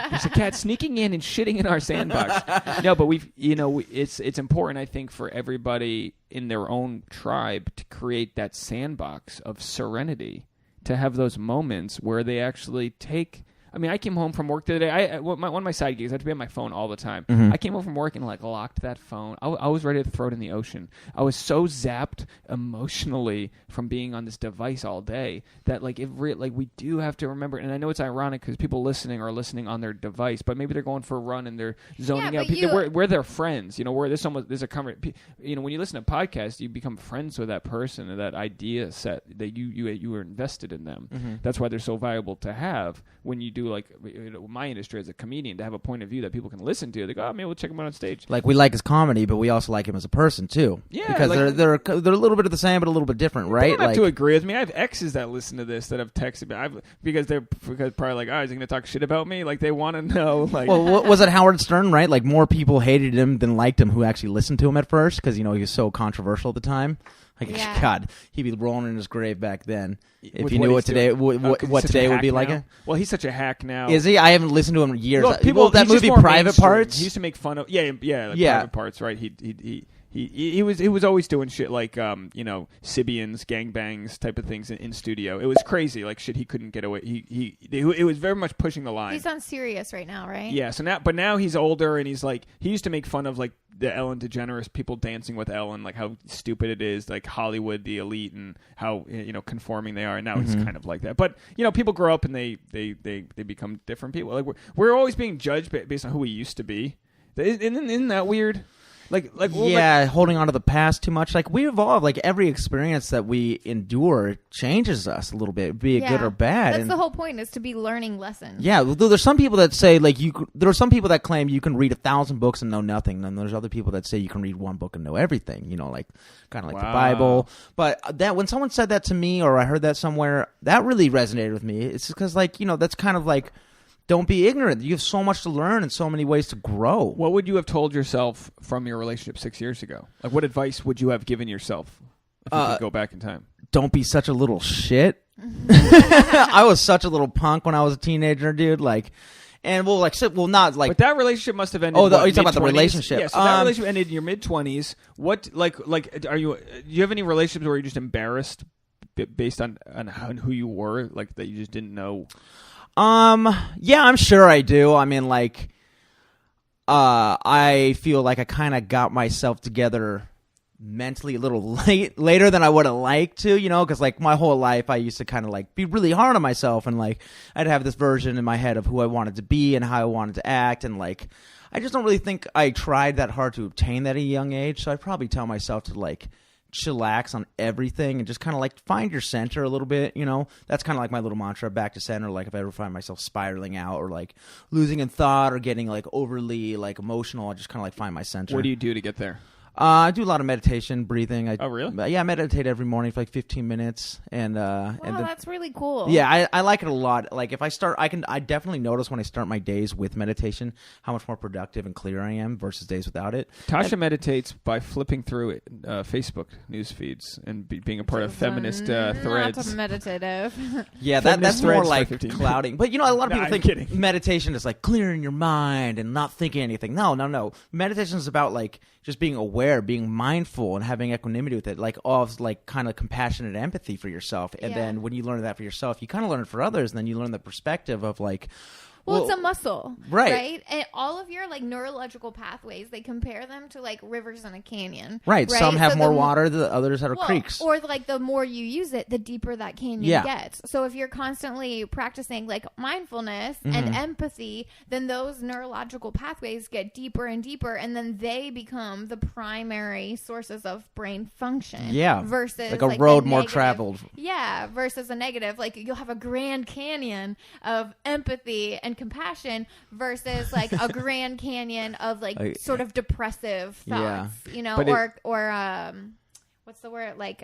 There's a cat sneaking in and shitting in our sandbox. No, but it's important, I think, for everybody in their own tribe to create that sandbox of serenity, to have those moments where they actually take. I mean, I came home from work today. One of my side gigs, I had to be on my phone all the time. Mm-hmm. I came home from work and locked that phone. I was ready to throw it in the ocean. I was so zapped emotionally from being on this device all day that we do have to remember. And I know it's ironic because people listening are listening on their device, but maybe they're going for a run and they're zoning out. We're their friends. Where there's a when you listen to podcasts, you become friends with that person and that idea set that you were invested in them. Mm-hmm. That's why they're so valuable to have when you do my industry as a comedian, to have a point of view that people can listen to. They go, maybe we'll check him out on stage. Like, we like his comedy, but we also like him as a person too. Yeah, because they're a little bit of the same, but a little bit different, right? They don't have to agree with me. I have exes that listen to this that have texted me because they're probably like, is he going to talk shit about me? Like, they want to know. Like, well, what was it, Howard Stern, right? Like, more people hated him than liked him who actually listened to him at first because he was so controversial at the time. Like, yeah. God, he'd be rolling in his grave back then if with he knew what today doing. what today would be like. Well, he's such a hack now. Is he? I haven't listened to him in years. Look, that movie, Private mainstream. Parts. He used to make fun of Private Parts, right? He was always doing shit like Sibians, gangbangs type of things in studio. It was crazy, like shit he couldn't get away. It was very much pushing the line. He's on Sirius right now, right? Yeah. So now he's older and he's like, he used to make fun of like the Ellen DeGeneres people dancing with Ellen, like how stupid it is, like Hollywood, the elite, and how conforming they are. And now it's kind of like that. But people grow up and they become different people. Like we're always being judged based on who we used to be. Isn't that weird? Holding on to the past too much. Like, we evolve. Like, every experience that we endure changes us a little bit, be it good or bad. That's the whole point, is to be learning lessons. Yeah, there's some people that say there are some people that claim you can read 1,000 books and know nothing. And there's other people that say you can read one book and know everything. Like kind of like the Bible. But that when someone said that to me, or I heard that somewhere, that really resonated with me. It's because that's kind of like, don't be ignorant. You have so much to learn and so many ways to grow. What would you have told yourself from your relationship 6 years ago? Like, what advice would you have given yourself if you could go back in time? Don't be such a little shit. I was such a little punk when I was a teenager, dude. Like, and not like. But that relationship must have ended. Oh, you're talking about the relationship? Yeah, so that relationship ended in your mid-20s. What, are you? Do you have any relationships where you're just embarrassed based on who you were, like that you just didn't know? Yeah, I'm sure I do. I mean, like, I feel like I kind of got myself together mentally a little later than I would have liked to, because like my whole life I used to kind of like be really hard on myself, and like I'd have this version in my head of who I wanted to be and how I wanted to act, and like I just don't really think I tried that hard to obtain that at a young age. So I'd probably tell myself to like chillax on everything and just kind of like find your center a little bit. That's kind of like my little mantra, back to center. Like if I ever find myself spiraling out or like losing in thought or getting like overly like emotional, I just kind of like find my center. What do you do to get there? I do a lot of meditation, breathing. Oh, really? Yeah, I meditate every morning for like 15 minutes. And that's really cool. Yeah, I like it a lot. Like if I start, I definitely notice when I start my days with meditation how much more productive and clear I am versus days without it. Tasha meditates by flipping through Facebook news feeds and being a part of feminist threads. Not meditative. Yeah, that's more like clouding. But a lot of people think meditation is like clearing your mind and not thinking anything. No. Meditation is about like just being aware, being mindful, and having equanimity with it, like of like kind of compassionate empathy for yourself. And then when you learn that for yourself, you kind of learn it for others, and then you learn the perspective of like, well, it's a muscle, right? And all of your like neurological pathways, they compare them to like rivers in a canyon, right? Some have more water, the others have creeks. Or like the more you use it, the deeper that canyon gets. So if you're constantly practicing like mindfulness and empathy, then those neurological pathways get deeper and deeper, and then they become the primary sources of brain function. Yeah, versus like a road more traveled. Yeah, versus a negative. Like you'll have a Grand Canyon of empathy and compassion versus like a Grand Canyon of like sort of depressive thoughts, or what's the word, like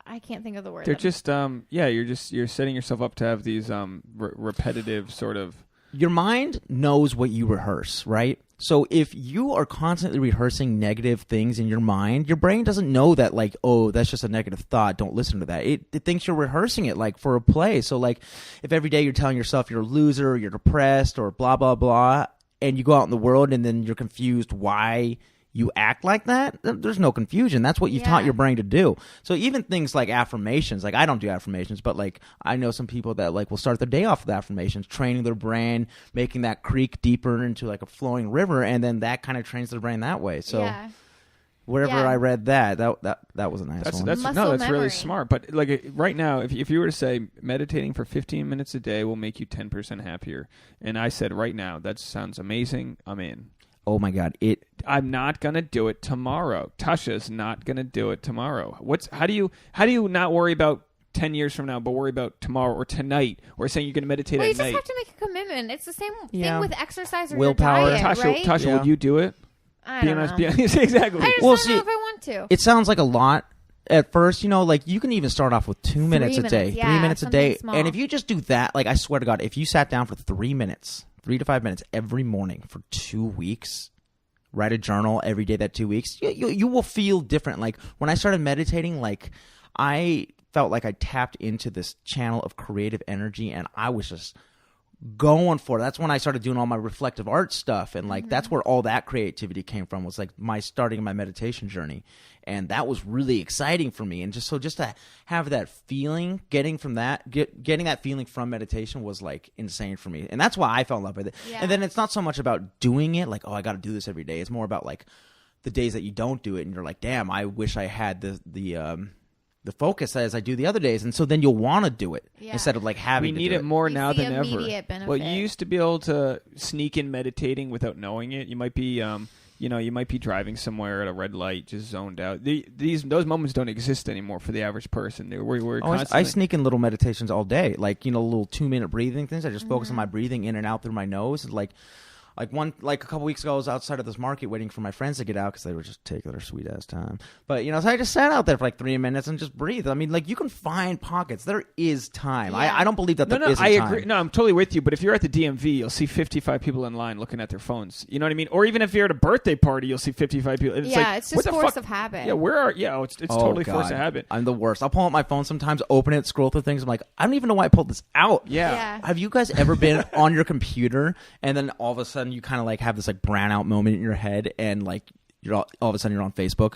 I can't think of the word. They're just you're setting yourself up to have these repetitive sort of. Your mind knows what you rehearse, right? So if you are constantly rehearsing negative things in your mind, your brain doesn't know that, like, oh, that's just a negative thought. Don't listen to that. It thinks you're rehearsing it, like, for a play. So, like, if every day you're telling yourself you're a loser, or you're depressed, or blah, blah, blah, and you go out in the world and then you're confused why you act like that, there's no confusion. That's what you've taught your brain to do. So even things like affirmations, like I don't do affirmations, but like I know some people that like will start their day off with affirmations, training their brain, making that creek deeper into like a flowing river, and then that kind of trains their brain that way. So wherever I read that was a nice one. That's really smart. But like right now, if you were to say meditating for 15 minutes a day will make you 10% happier, and I said right now that sounds amazing, I'm in. Oh my God! I'm not gonna do it tomorrow. Tasha's not gonna do it tomorrow. How do you not worry about 10 years from now, but worry about tomorrow or tonight, or saying you're gonna meditate at night? You just have to make a commitment. It's the same thing with exercise or willpower. Your diet, right? Tasha, would you do it? I don't know. Exactly. I just don't know if I want to. It sounds like a lot at first, like you can even start off with 2 minutes a day, 3 minutes a day, small. And if you just do that, like I swear to God, if you sat down for 3 minutes. 3 to 5 minutes every morning for 2 weeks, write a journal every day that 2 weeks, you will feel different. Like when I started meditating, like I felt like I tapped into this channel of creative energy, and I was just going for it. That's when I started doing all my reflective art stuff, and like that's where all that creativity came from, was like my starting my meditation journey. And that was really exciting for me. And just to have that feeling, getting that feeling from meditation was like insane for me. And that's why I fell in love with it. Yeah. And then it's not so much about doing it, like, oh, I got to do this every day. It's more about like the days that you don't do it and you're like, damn, I wish I had the focus as I do the other days. And so then you'll want to do it instead of like having to do it. We need it more now than ever. Benefit. Well, you used to be able to sneak in meditating without knowing it. You might be you might be driving somewhere at a red light, just zoned out. Those moments don't exist anymore for the average person. I sneak in little meditations all day, like little 2-minute breathing things. I just focus on my breathing in and out through my nose, and a couple weeks ago, I was outside of this market waiting for my friends to get out because they were just taking their sweet ass time. But so I just sat out there for like 3 minutes and just breathed. I mean, like you can find pockets. There is time. Yeah. I don't believe that there isn't time. I agree. No, I'm totally with you. But if you're at the DMV, you'll see 55 people in line looking at their phones. You know what I mean? Or even if you're at a birthday party, you'll see 55 people. It's just force of habit. Yeah, it's totally force of habit. I'm the worst. I'll pull out my phone sometimes, open it, scroll through things. I'm like, I don't even know why I pulled this out. Yeah. Have you guys ever been on your computer and then all of a sudden you kind of like have this like brown out moment in your head, and like you're all of a sudden you're on Facebook.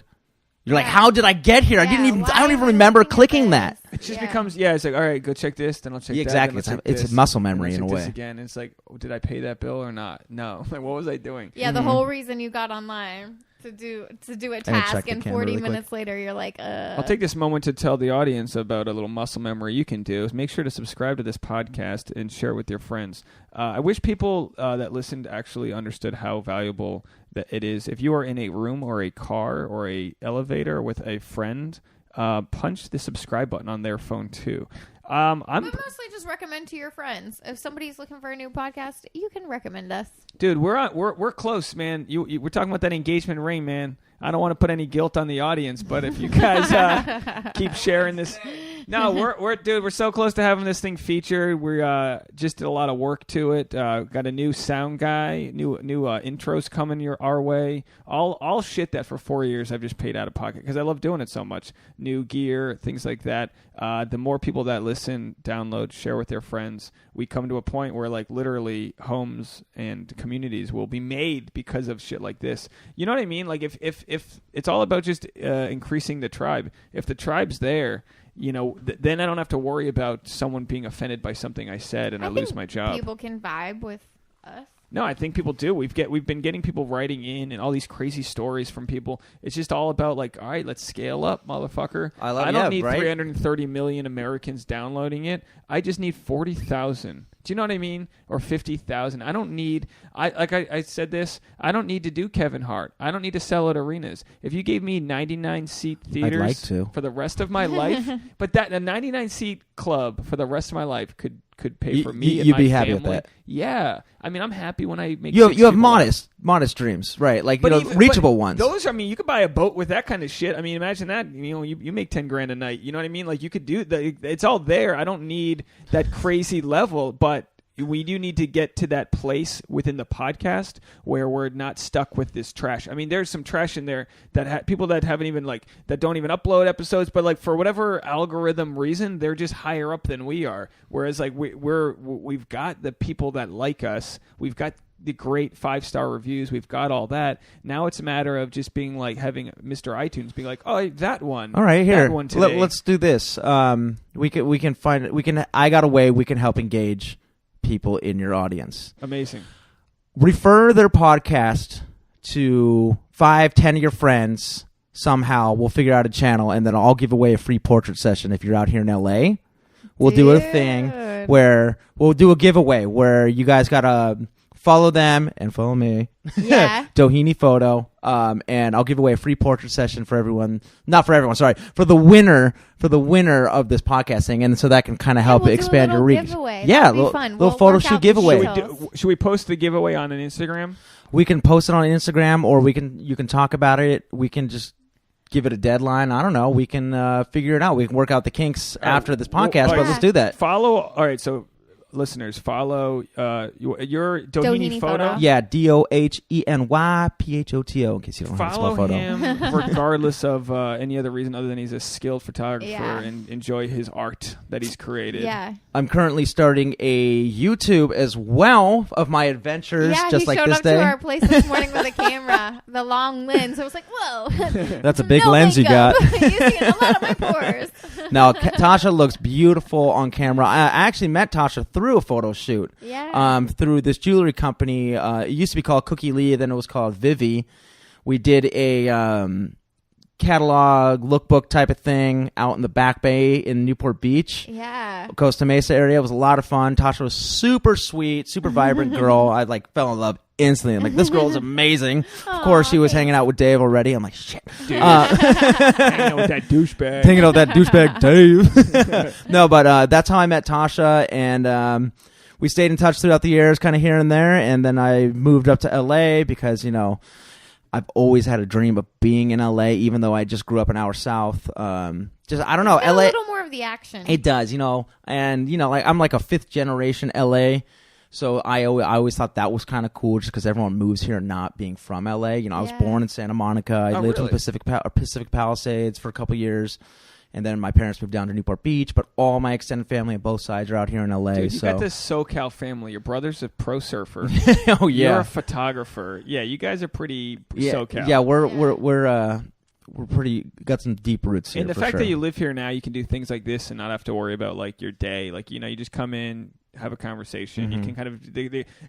You're like, how did I get here? I don't even remember clicking that. It just becomes it's like, all right, go check this, then I'll check that. Exactly. It's muscle memory in a way. Again, it's like, did I pay that bill or not? No. Like, what was I doing? Yeah, the whole reason you got online to do a task, and 40 minutes later you're like, I'll take this moment to tell the audience about a little muscle memory you can do. Make sure to subscribe to this podcast and share it with your friends. I wish people that listened actually understood how valuable that it is. If you are in a room or a car or a elevator with a friend, punch the subscribe button on their phone too. I mostly just recommend to your friends. If somebody's looking for a new podcast, you can recommend us. Dude, we're close, man. We're talking about that engagement ring, man. I don't want to put any guilt on the audience, but if you guys keep sharing this, no, we're so close to having this thing featured. We just did a lot of work to it. Got a new sound guy, new intros coming our way. All shit that for 4 years I've just paid out of pocket because I love doing it so much. New gear, things like that. The more people that listen, download, share with their friends, we come to a point where like literally homes and communities will be made because of shit like this. You know what I mean? Like if it's all about just increasing the tribe. If the tribe's there, then I don't have to worry about someone being offended by something I said and I lose my job. People can vibe with us. No, I think people do. We've been getting people writing in and all these crazy stories from people. It's just all about like, all right, let's scale up, motherfucker. I don't need 330 million Americans downloading it. I just need 40,000. Do you know what I mean? Or 50,000. I don't need. I said this. I don't need to do Kevin Hart. I don't need to sell at arenas. If you gave me 99-seat theaters for the rest of my life, but a 99-seat club for the rest of my life could could pay for me and you'd my be happy family. with that. Yeah, I mean, I'm happy when I make. You have people modest dreams, right? Like But reachable but ones. Those, I mean, you could buy a boat with that kind of shit. I mean, imagine that. You make $10,000 a night. You know what I mean? Like you could do that. It's all there. I don't need that crazy level, but we do need to get to that place within the podcast where we're not stuck with this trash. I mean, there's some trash in there that people that haven't even that don't even upload episodes, but for whatever algorithm reason, they're just higher up than we are. Whereas we've got the people that like us, we've got the great 5-star reviews, we've got all that. Now it's a matter of just being having Mr. iTunes be like, oh, that one. All right, here. That one today. Let's do this. We can find. I got a way we can help engage people in your audience. Amazing. Refer their podcast to 5-10 of your friends. Somehow we'll figure out a channel, and then I'll give away a free portrait session if you're out here in LA. We'll do a thing where we'll do a giveaway where you guys gotta follow them and follow me. Yeah. Doheny Photo. And I'll give away a free portrait session for everyone. Not for everyone, sorry. For the winner of this podcast thing. And so that can kind of help we'll expand your reach. Giveaway. Yeah, That'd be fun. little We'll photo work shoot out the giveaway. details. Should we post the giveaway on an Instagram? We can post it on Instagram, or you can talk about it. We can just give it a deadline. I don't know. We can figure it out. We can work out the kinks after this podcast, but let's do that. All right, so listeners, follow your Doheny Photo. Yeah, DOHENYPHOTO, in case you don't know how to Follow spell photo. him regardless of any other reason other than he's a skilled photographer and enjoy his art that he's created. Yeah. I'm currently starting a YouTube as well of my adventures, just like this day. Yeah, he showed up to our place this morning with a camera, the long lens. I was like, whoa. That's a big no lens makeup. you got. You're seeing a lot of my pores. Now, Tasha looks beautiful on camera. I actually met Tasha through a photo shoot. Yeah. Through this jewelry company. It used to be called Cookie Lee, then it was called Vivi. We did a catalog lookbook type of thing out in the Back Bay in Newport Beach. Yeah. Costa Mesa area. It was a lot of fun. Tasha was super sweet, super vibrant girl. I fell in love instantly. I'm like, this girl is amazing. Of course, she was hanging out with Dave already. I'm like, shit. Dude, hanging out with that douchebag. Hanging out with that douchebag Dave. No, but that's how I met Tasha, and we stayed in touch throughout the years, kind of here and there, and then I moved up to LA because, I've always had a dream of being in LA, even though I just grew up an hour south. I don't know, LA. LA. A little more of the action. It does, and I'm like a 5th generation LA. So I always thought that was kind of cool, just because everyone moves here not being from LA. I was born in Santa Monica. I lived in Pacific Palisades for a couple years, and then my parents moved down to Newport Beach. But all my extended family on both sides are out here in LA. Dude, you got this SoCal family. Your brother's a pro surfer. Oh yeah, you're a photographer. Yeah, you guys are pretty SoCal. Yeah, we're pretty got some deep roots here. And the for fact sure. that you live here now, you can do things like this and not have to worry about your day. You just come in, have a conversation. You can kind of.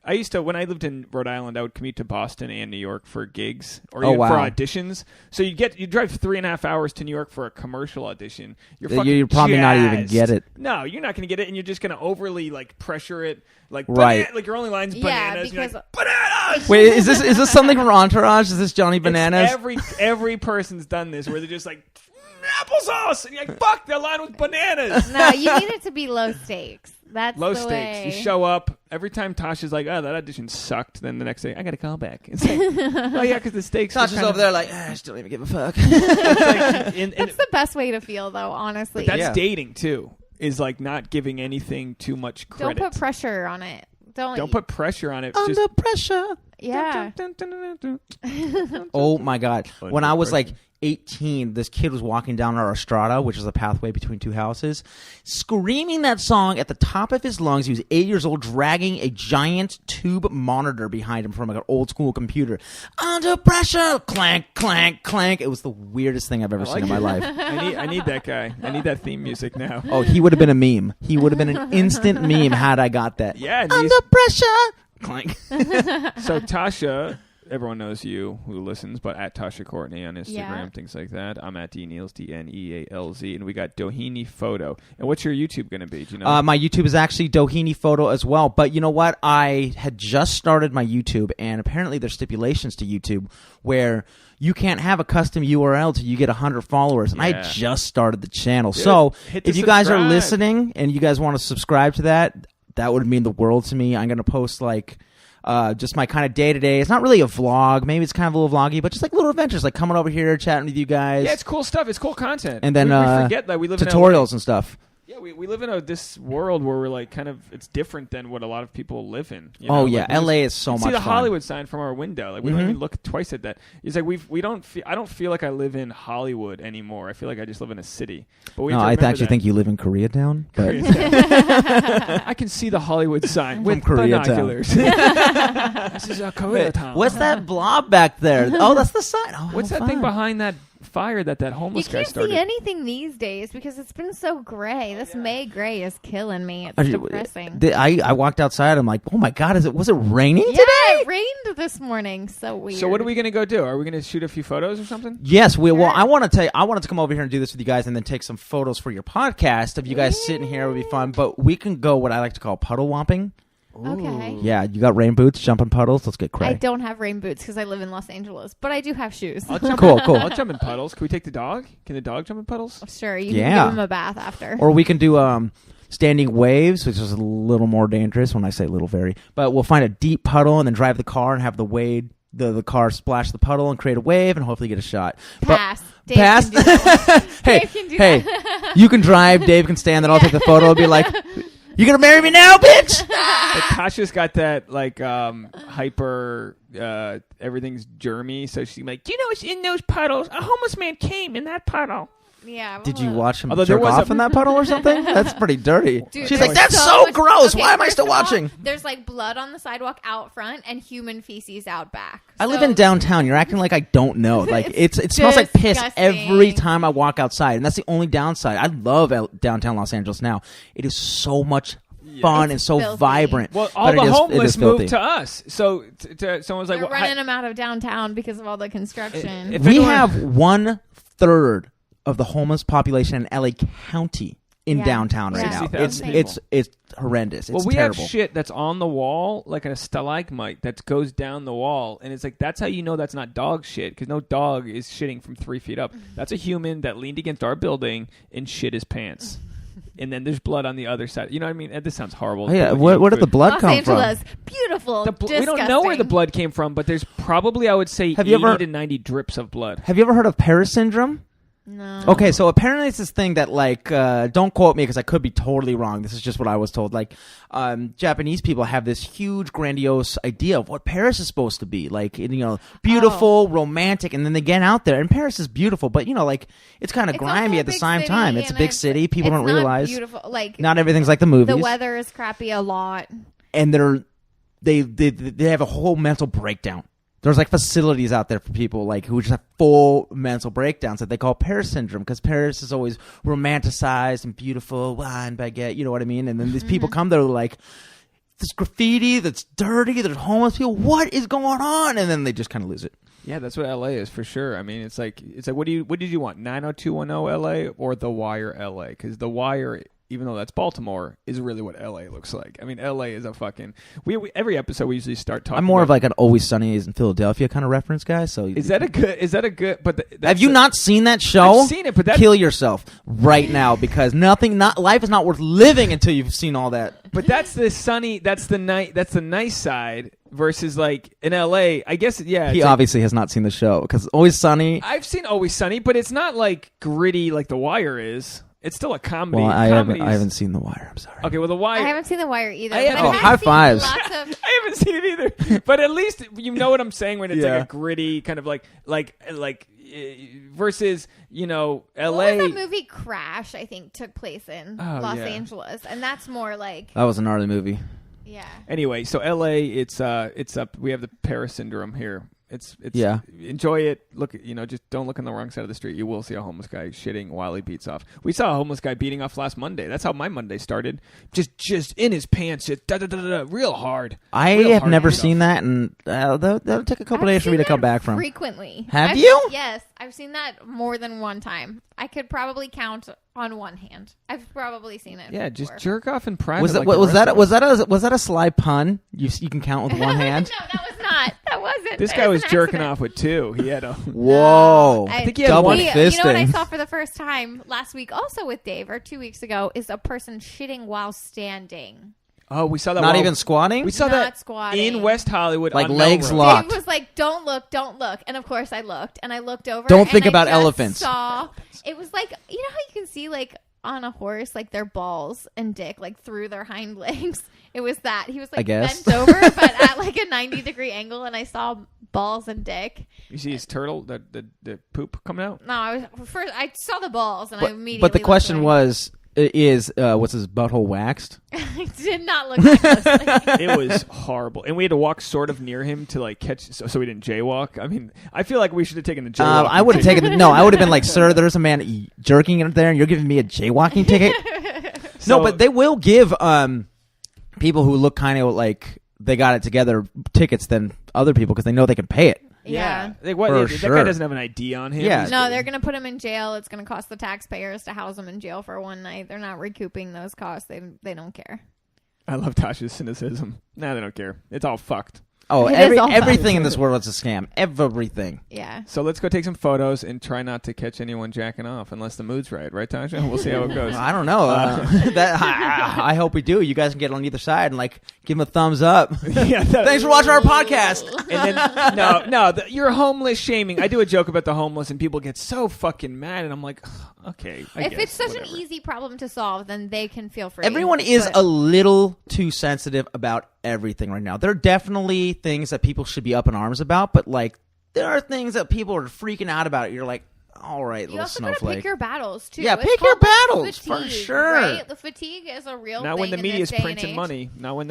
I used to, when I lived in Rhode Island, I would commute to Boston and New York for gigs or even for auditions. So you drive 3.5 hours to New York for a commercial audition. You're probably jazzed. not even get it. No, you're not going to get it, and you're just going to overly pressure it. Right. Your only line's Yeah, bananas. because You're like, bananas. Wait, is this something from Entourage? Is this Johnny Bananas? Every person's done this where they're just like applesauce, and you're like, fuck, their line was bananas. No, you need it to be low stakes. That's Low the stakes. way. You show up. Every time Tasha's like, oh, that audition sucked. Then the next day, I got to call back. It's like, oh, yeah, because the stakes Tasha's over there like, I still don't even give a fuck. That's the best way to feel, though, honestly. But that's dating, too, is not giving anything too much credit. Don't put pressure on it. Don't put pressure on it. Under pressure. Yeah. Oh, my God. When I was 18, this kid was walking down our Estrada, which is a pathway between two houses, screaming that song at the top of his lungs. He was 8 years old, dragging a giant tube monitor behind him from an old school computer. Under pressure, clank, clank, clank. It was the weirdest thing I've ever seen in my life. I need that guy. I need that theme music now. Oh, he would have been a meme. He would have been an instant meme had I got that. Yeah. Under pressure, clank. So Tasha, everyone knows you who listens, but at Tasha Courtney on Instagram, things like that. I'm at Dneals, Dnealz, and we got Doheny Photo. And what's your YouTube going to be? Do you know? My YouTube is actually Doheny Photo as well. But you know what? I had just started my YouTube, and apparently there's stipulations to YouTube where you can't have a custom URL till you get 100 followers. And I just started the channel. Dude, so hit the if you guys are subscribe. listening and you guys want to subscribe to that, that would mean the world to me. I'm gonna post like just my kind of day to day. It's not really a vlog. Maybe it's kind of a little vloggy, but just like little adventures, like coming over here, chatting with you guys. Yeah, it's cool stuff. It's cool content. And then we forget that we live tutorials and stuff. Yeah, we live in this world where we're like kind of it's different than what a lot of people live in. You Oh know? yeah, like, LA is so much see the fun. Hollywood sign from our window. Like we don't even look twice at that. It's like we don't. I don't feel like I live in Hollywood anymore. I feel like I just live in a city. But we No, have I to remember actually that. think you live in Koreatown. But I can see the Hollywood sign with Koreatown. binoculars. This is a Koreatown. what's that blob back there? Oh, that's the sign. Oh, What's how that thing fun. behind that fire that You homeless guy can't started? see anything these days because it's been so gray. This May gray is killing me. It's Actually, depressing. I walked outside. I'm like, oh my god, was it raining Yeah, today? it rained this morning. So weird. So what are we gonna go do? Are we gonna shoot a few photos or something? Yes, we. Well, Sure. I wanted to come over here and do this with you guys, and then take some photos for your podcast. Of you guys sitting here, it would be fun. But we can go what I like to call puddle womping. Okay. Yeah, you got rain boots, jumping puddles. Let's get I cray. don't have rain boots because I live in Los Angeles, but I do have shoes. I'll jump Cool. I'll jump in puddles. Can we take the dog? Can the dog jump in puddles? Sure, you Yeah. can give him a bath after. Or we can do standing waves, which is a little more dangerous. When I say little, very. But we'll find a deep puddle and then drive the car and have the wade. The car splash the puddle and create a wave and hopefully get a shot. Pass. But, Dave pass. can do that. hey, Dave can do hey, that. you can drive. Dave can stand. Then I'll take the photo and be like, "You gonna marry me now, bitch?" But Tasha's got that like hyper everything's germy, so she's like, you know, it's in those puddles. A homeless man came in that puddle. Yeah. Did you well, watch him Although there jerk was off a- in that puddle or something? That's pretty dirty. Dude, She's there's like, "That's so much- gross. Okay, Why am I first still of all, watching?" There's like blood on the sidewalk out front and human feces out back. I live So- in downtown. You're acting like I don't know. Like it smells like piss disgusting. every time I walk outside, and that's the only downside. I love downtown Los Angeles now. It is so much fun and so filthy. vibrant. Well, all but the it is homeless filthy. moved to us, so someone's like, They're well, running them out of downtown because of all the construction. If We anyone- have 1/3 of the homeless population in LA County in Yeah. downtown right Yeah. now. 60,000 It's horrendous. It's well, we terrible. have shit that's on the wall, like a stalagmite that goes down the wall, and it's like that's how you know that's not dog shit, because no dog is shitting from 3 feet up. That's a human that leaned against our building and shit his pants, and then there's blood on the other side. You know what I mean? And this sounds horrible. Oh, yeah, But where did the blood Los come Angeles, beautiful. from? We don't know where the blood came from, but there's probably, I would say, Have you 80 ever- to 90 drips of blood. Have you ever heard of Paris syndrome? No. Okay, so apparently it's this thing that, like, don't quote me because I could be totally wrong. This is just what I was told. Like, Japanese people have this huge, grandiose idea of what Paris is supposed to be. Like, you know, beautiful, romantic, and then they get out there, and Paris is beautiful, but, you know, like, it's kind of It's also grimy a at the big same city, time. It's a and big city. People it's don't not realize. Beautiful. Like Not everything's like the movies. the weather is crappy a lot. And they have a whole mental breakdown. There's like facilities out there for people like who just have full mental breakdowns that they call Paris syndrome, because Paris is always romanticized and beautiful, wine, baguette, you know what I mean? And then these people come there like, this graffiti that's dirty, there's homeless people, what is going on? And then they just kind of lose it. Yeah, that's what LA is for sure. I mean, it's like what did you want? 90210 LA or The Wire LA? Because The Wire, even though that's Baltimore, is really what LA looks like. I mean, LA is a fucking. We every episode we usually start talking. I'm more of about, like an Always Sunny in Philadelphia kind of reference guy. So Is that a good? But have you not seen that show? I've seen it, but that kill yourself right now, because life is not worth living until you've seen all that. But that's the sunny. That's the nice side versus like in LA. I guess yeah. He it's like- obviously has not seen the show, because Always Sunny. I've seen Always Sunny, but it's not like gritty like The Wire is. It's still a comedy. Well, I Comedies- haven't seen The Wire. I'm sorry. Okay, well, The Wire. I haven't seen The Wire either. I but have- I Oh, have high seen fives. Lots of, I haven't seen it either, but at least you know what I'm saying when it's Yeah. like a gritty kind of like versus LA. what was that movie Crash? I think took place in Oh, Los yeah. Angeles, and that's more like That was a gnarly movie. yeah. Anyway, so LA, it's up. We have the Paris syndrome here. It's Yeah. Enjoy it. Look, just don't look on the wrong side of the street. You will see a homeless guy shitting while he beats off. We saw a homeless guy beating off last Monday. That's how my Monday started. Just in his pants, just real hard. I Real have hard never beat seen off. that, and that'll take a couple I've days for me seen to come that back from. frequently. Have you? Yes, I've seen that more than one time. I could probably count on one hand. I've probably seen it. Yeah, before. just jerk off in private. Was that like the was rest that of was us. that a sly pun? You can count with one hand. No, that was not. That wasn't. This It guy was an jerking accident. off with two. He had a. Whoa! I think he had double one- You know what I fisting. saw for the first time last week, also with Dave, or 2 weeks ago, is a person shitting while standing. Oh, we saw that. Not even squatting? We saw Not that squatting. in West Hollywood. Like on legs Melrose. locked. Dave was like, "Don't look, don't look," and of course I looked, and I looked over. Don't think and about I just elephants. Saw it was like, you know how you can see like on a horse like their balls and dick like through their hind legs. It was that he was I like guess. bent over, but at like a 90-degree angle, and I saw balls and dick. You see his turtle, the poop coming out. No, I saw the balls, and I immediately. But the looked question away. was his butthole waxed? I did not look that closely. It was horrible, and we had to walk sort of near him to like catch, so we didn't jaywalk. I mean, I feel like we should have taken the jaywalk. I would have taken no. I would have been like, sir, there's a man jerking in there, and you're giving me a jaywalking ticket. So- No, but they will give people who look kind of like they got it together tickets than other people because they know they can pay it. Yeah. Like, what, For that sure. guy doesn't have an ID on him. Yeah. He's- No, they're going to put him in jail. It's going to cost the taxpayers to house him in jail for one night. They're not recouping those costs. They don't care. I love Tasha's cynicism. Nah, they don't care. It's all fucked. Oh, It is all everything in this world is a scam. Everything. Yeah. So let's go take some photos and try not to catch anyone jacking off unless the mood's right, right, Tasha? We'll see how it goes. I don't know. I hope we do. You guys can get on either side and like give them a thumbs up. Yeah, Thanks for watching our podcast. And then you're homeless shaming. I do a joke about the homeless, and people get so fucking mad, and I'm like, okay. If guess, it's such whatever. an easy problem to solve, then they can feel free. Everyone is But- a little too sensitive about everything right now. There are definitely things that people should be up in arms about, but like there are things that people are freaking out about. You're like, all right, You little also got to snowflake. pick your battles too. Yeah, It's pick your called battles, for fatigue, sure. Right? The fatigue is a real Not thing when the in media this is day printing and age. money. Not when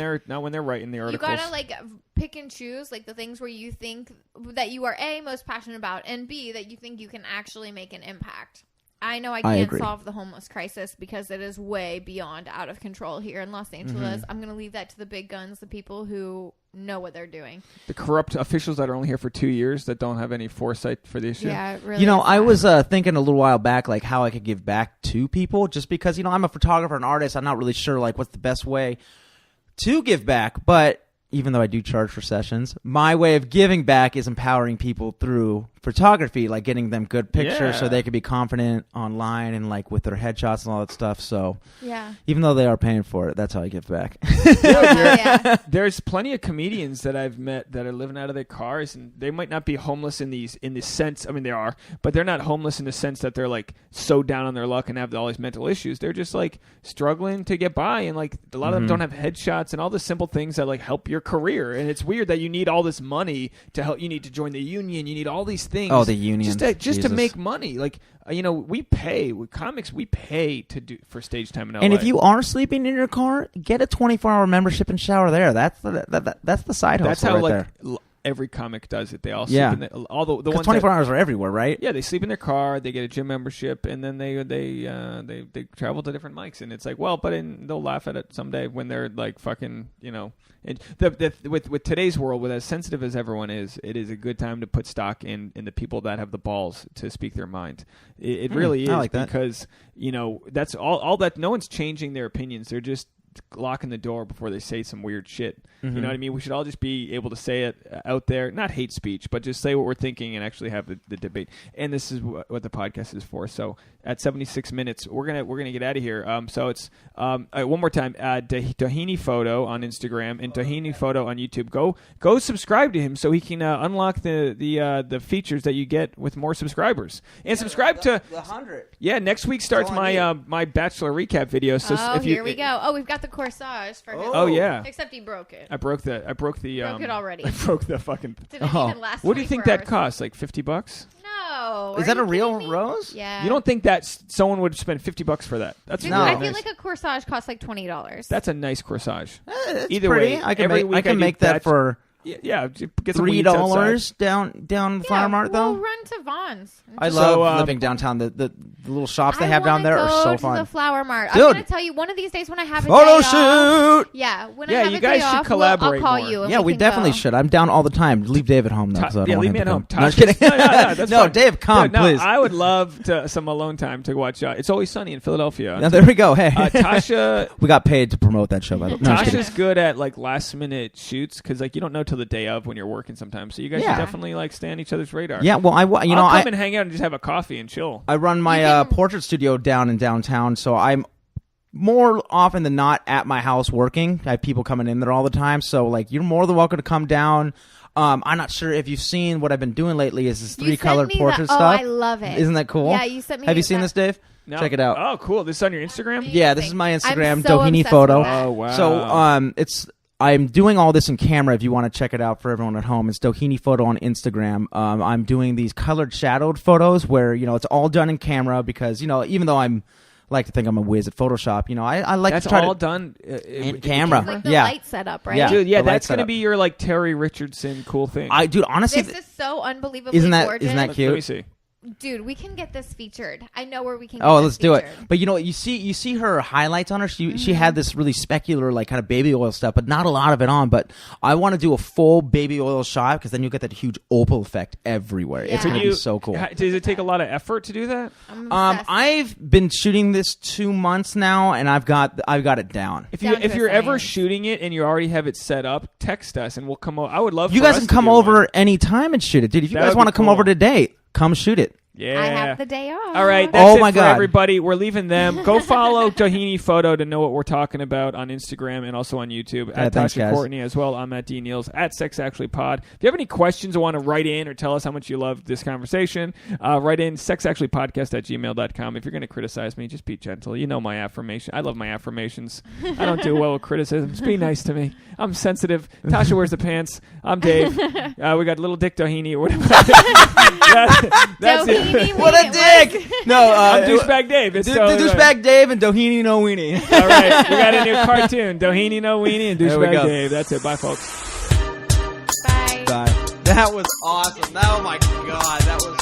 they're writing the You articles. gotta like pick and choose like the things where you think that you are A, most passionate about, and B, that you think you can actually make an impact. I know I can't agree. solve the homeless crisis because it is way beyond out of control here in Los Angeles. I'm going to leave that to the big guns, the people who know what they're doing. The corrupt officials that are only here for 2 years that don't have any foresight for the issue. Yeah, it really. You know, is I sad. was thinking a little while back, like how I could give back to people, just because I'm a photographer and artist. I'm not really sure like what's the best way to give back, but even though I do charge for sessions, my way of giving back is empowering people through photography, like getting them good pictures so Yeah. they can be confident online and like with their headshots and all that stuff. So Yeah. even though they are paying for it, that's how I give back. Yeah. There's plenty of comedians that I've met that are living out of their cars, and they might not be homeless in this sense. I mean, they are, but they're not homeless in the sense that they're like so down on their luck and have all these mental issues. They're just like struggling to get by, and like a lot of them don't have headshots and all the simple things that like help your career. And it's weird that you need all this money to help. You need to join the union. You need all these things. Oh, the union. just to Jesus. make money. Like we pay with comics. We pay to do for stage time in LA. And if you are sleeping in your car, get a 24-hour membership and shower there. That's the side hustle that's how right like there. every comic does it. They all Yeah. sleep in all the Because ones 24 that, hours are everywhere, right? yeah, they sleep in their car. They get a gym membership, and then they travel to different mics. And it's like, well, but they'll laugh at it someday when they're like fucking, And with today's world, with as sensitive as everyone is, it is a good time to put stock in the people that have the balls to speak their mind. It really is, I like that. because that's all that. No one's changing their opinions. They're just locking the door before they say some weird shit. You know what I mean? We should all just be able to say it out there, not hate speech, but just say what we're thinking and actually have the debate. And this is what the podcast is for. So at 76 minutes, we're gonna get out of here. So it's one more time, Doheny Photo on Instagram and Doheny Photo on YouTube. Go subscribe to him so he can unlock the features that you get with more subscribers. And subscribe to the 100. yeah. Next week starts That's all I my Bachelor recap video. So if you, here we go. Oh, we've got the corsage for him. Oh yeah. Except he broke it. I broke the Broke it already. I broke the fucking. Didn't Oh. even last What do you think 24 that hours. costs? Like $50? No. Is Are that you a real kidding me? rose? Yeah. You don't think that someone would spend $50 for that? That's Dude, No. I really feel nice. like a corsage costs like $20. That's a nice corsage. It's Either pretty. way, I can every make week I can do make that batch- for Yeah, get some weeds $3 down the Fire Mart though. We'll run to Vaughn's. I Just- love living downtown. The little shops they I have down wanna there are go so to fun. the Flower Mart. Dude. I'm gonna tell you one of these days when I have a Photo day off. shoot. Yeah, when Yeah, I have you a guys day should off, collaborate I'll call more. you. And Yeah, we can definitely go. should. I'm down all the time. Leave David home though, 'cause I don't yeah, want leave him me to at home. come. No, I'm just kidding. No, that's No, fine. Dave, come, No, please. I would love some alone time to watch. It's Always Sunny in Philadelphia. Now, there we go. Hey, Tasha. we got paid to promote that show. By the way, no, I'm just kidding. Tasha's good at like last minute shoots because like you don't know till the day of when you're working sometimes. So you guys Yeah. should definitely like stay on each other's radar. Yeah, well, I'll come I and hang out and just have a coffee and chill. run my You can- portrait studio down in downtown, so I'm more often than not at my house working. I have people coming in there all the time. So, like, you're more than welcome to come down. I'm not sure if you've seen what I've been doing lately is this 3-colored portrait stuff. Oh, I love it. Isn't that cool? Yeah, you sent me. Have you seen this, Dave? No. Check it out. Oh, cool. This is on your Instagram? Yeah, this is my Instagram, I'm so Doheny obsessed photo. with that. Oh, wow. So I'm doing all this in camera. If you want to check it out for everyone at home, it's Doheny photo on Instagram. I'm doing these colored shadowed photos where it's all done in camera because even though I'm like to think I'm a whiz at Photoshop, I like That's to try all to done in camera. It's like the yeah, light setup, right? Yeah. Dude, yeah, the light that's going to setup. be your like Terry Richardson cool thing. Dude, honestly, This is so unbelievably isn't that gorgeous. cute? Let me see. Dude, we can get this featured. I know where we can get Oh, this let's do it. featured. But you see her highlights on her. She had this really specular like kind of baby oil stuff, but not a lot of it on. But I want to do a full baby oil shot because then you get that huge opal effect everywhere. It's Yeah. gonna be so cool. Does it take a lot of effort to do that? I'm obsessed. I've been shooting this 2 months now, and I've got it down. If Down to you're a ever science. shooting it and you already have it set up, text us and we'll come over. I would love You for guys us can to come do over one. anytime and shoot it, dude. If you That guys would want be to come cool. over today, come shoot it. Yeah. I have the day off. All right, that's Oh it my for God. everybody. We're leaving them. Go follow Doheny Photo to know what we're talking about on Instagram and also on YouTube. Yeah, At thanks, Tasha guys. Courtney as well. I'm at D Neals at Sex Actually Pod. If you have any questions or want to write in or tell us how much you love this conversation, write in sexactuallypodcast@gmail.com. If you're going to criticize me, just be gentle. You know my affirmation. I love my affirmations. I don't do well with criticism. Just be nice to me. I'm sensitive. Tasha wears the pants. I'm Dave. We got Little Dick Doheny or whatever. That's it. Doheny, What a dick! No, I'm Douchebag Dave. It's totally right. Douchebag Dave and Doheny no weenie. All right, we got a new cartoon. Doheny no weenie and There we Douchebag go. Dave. That's it. Bye, folks. Bye. Bye. That was awesome. Oh my god, that was.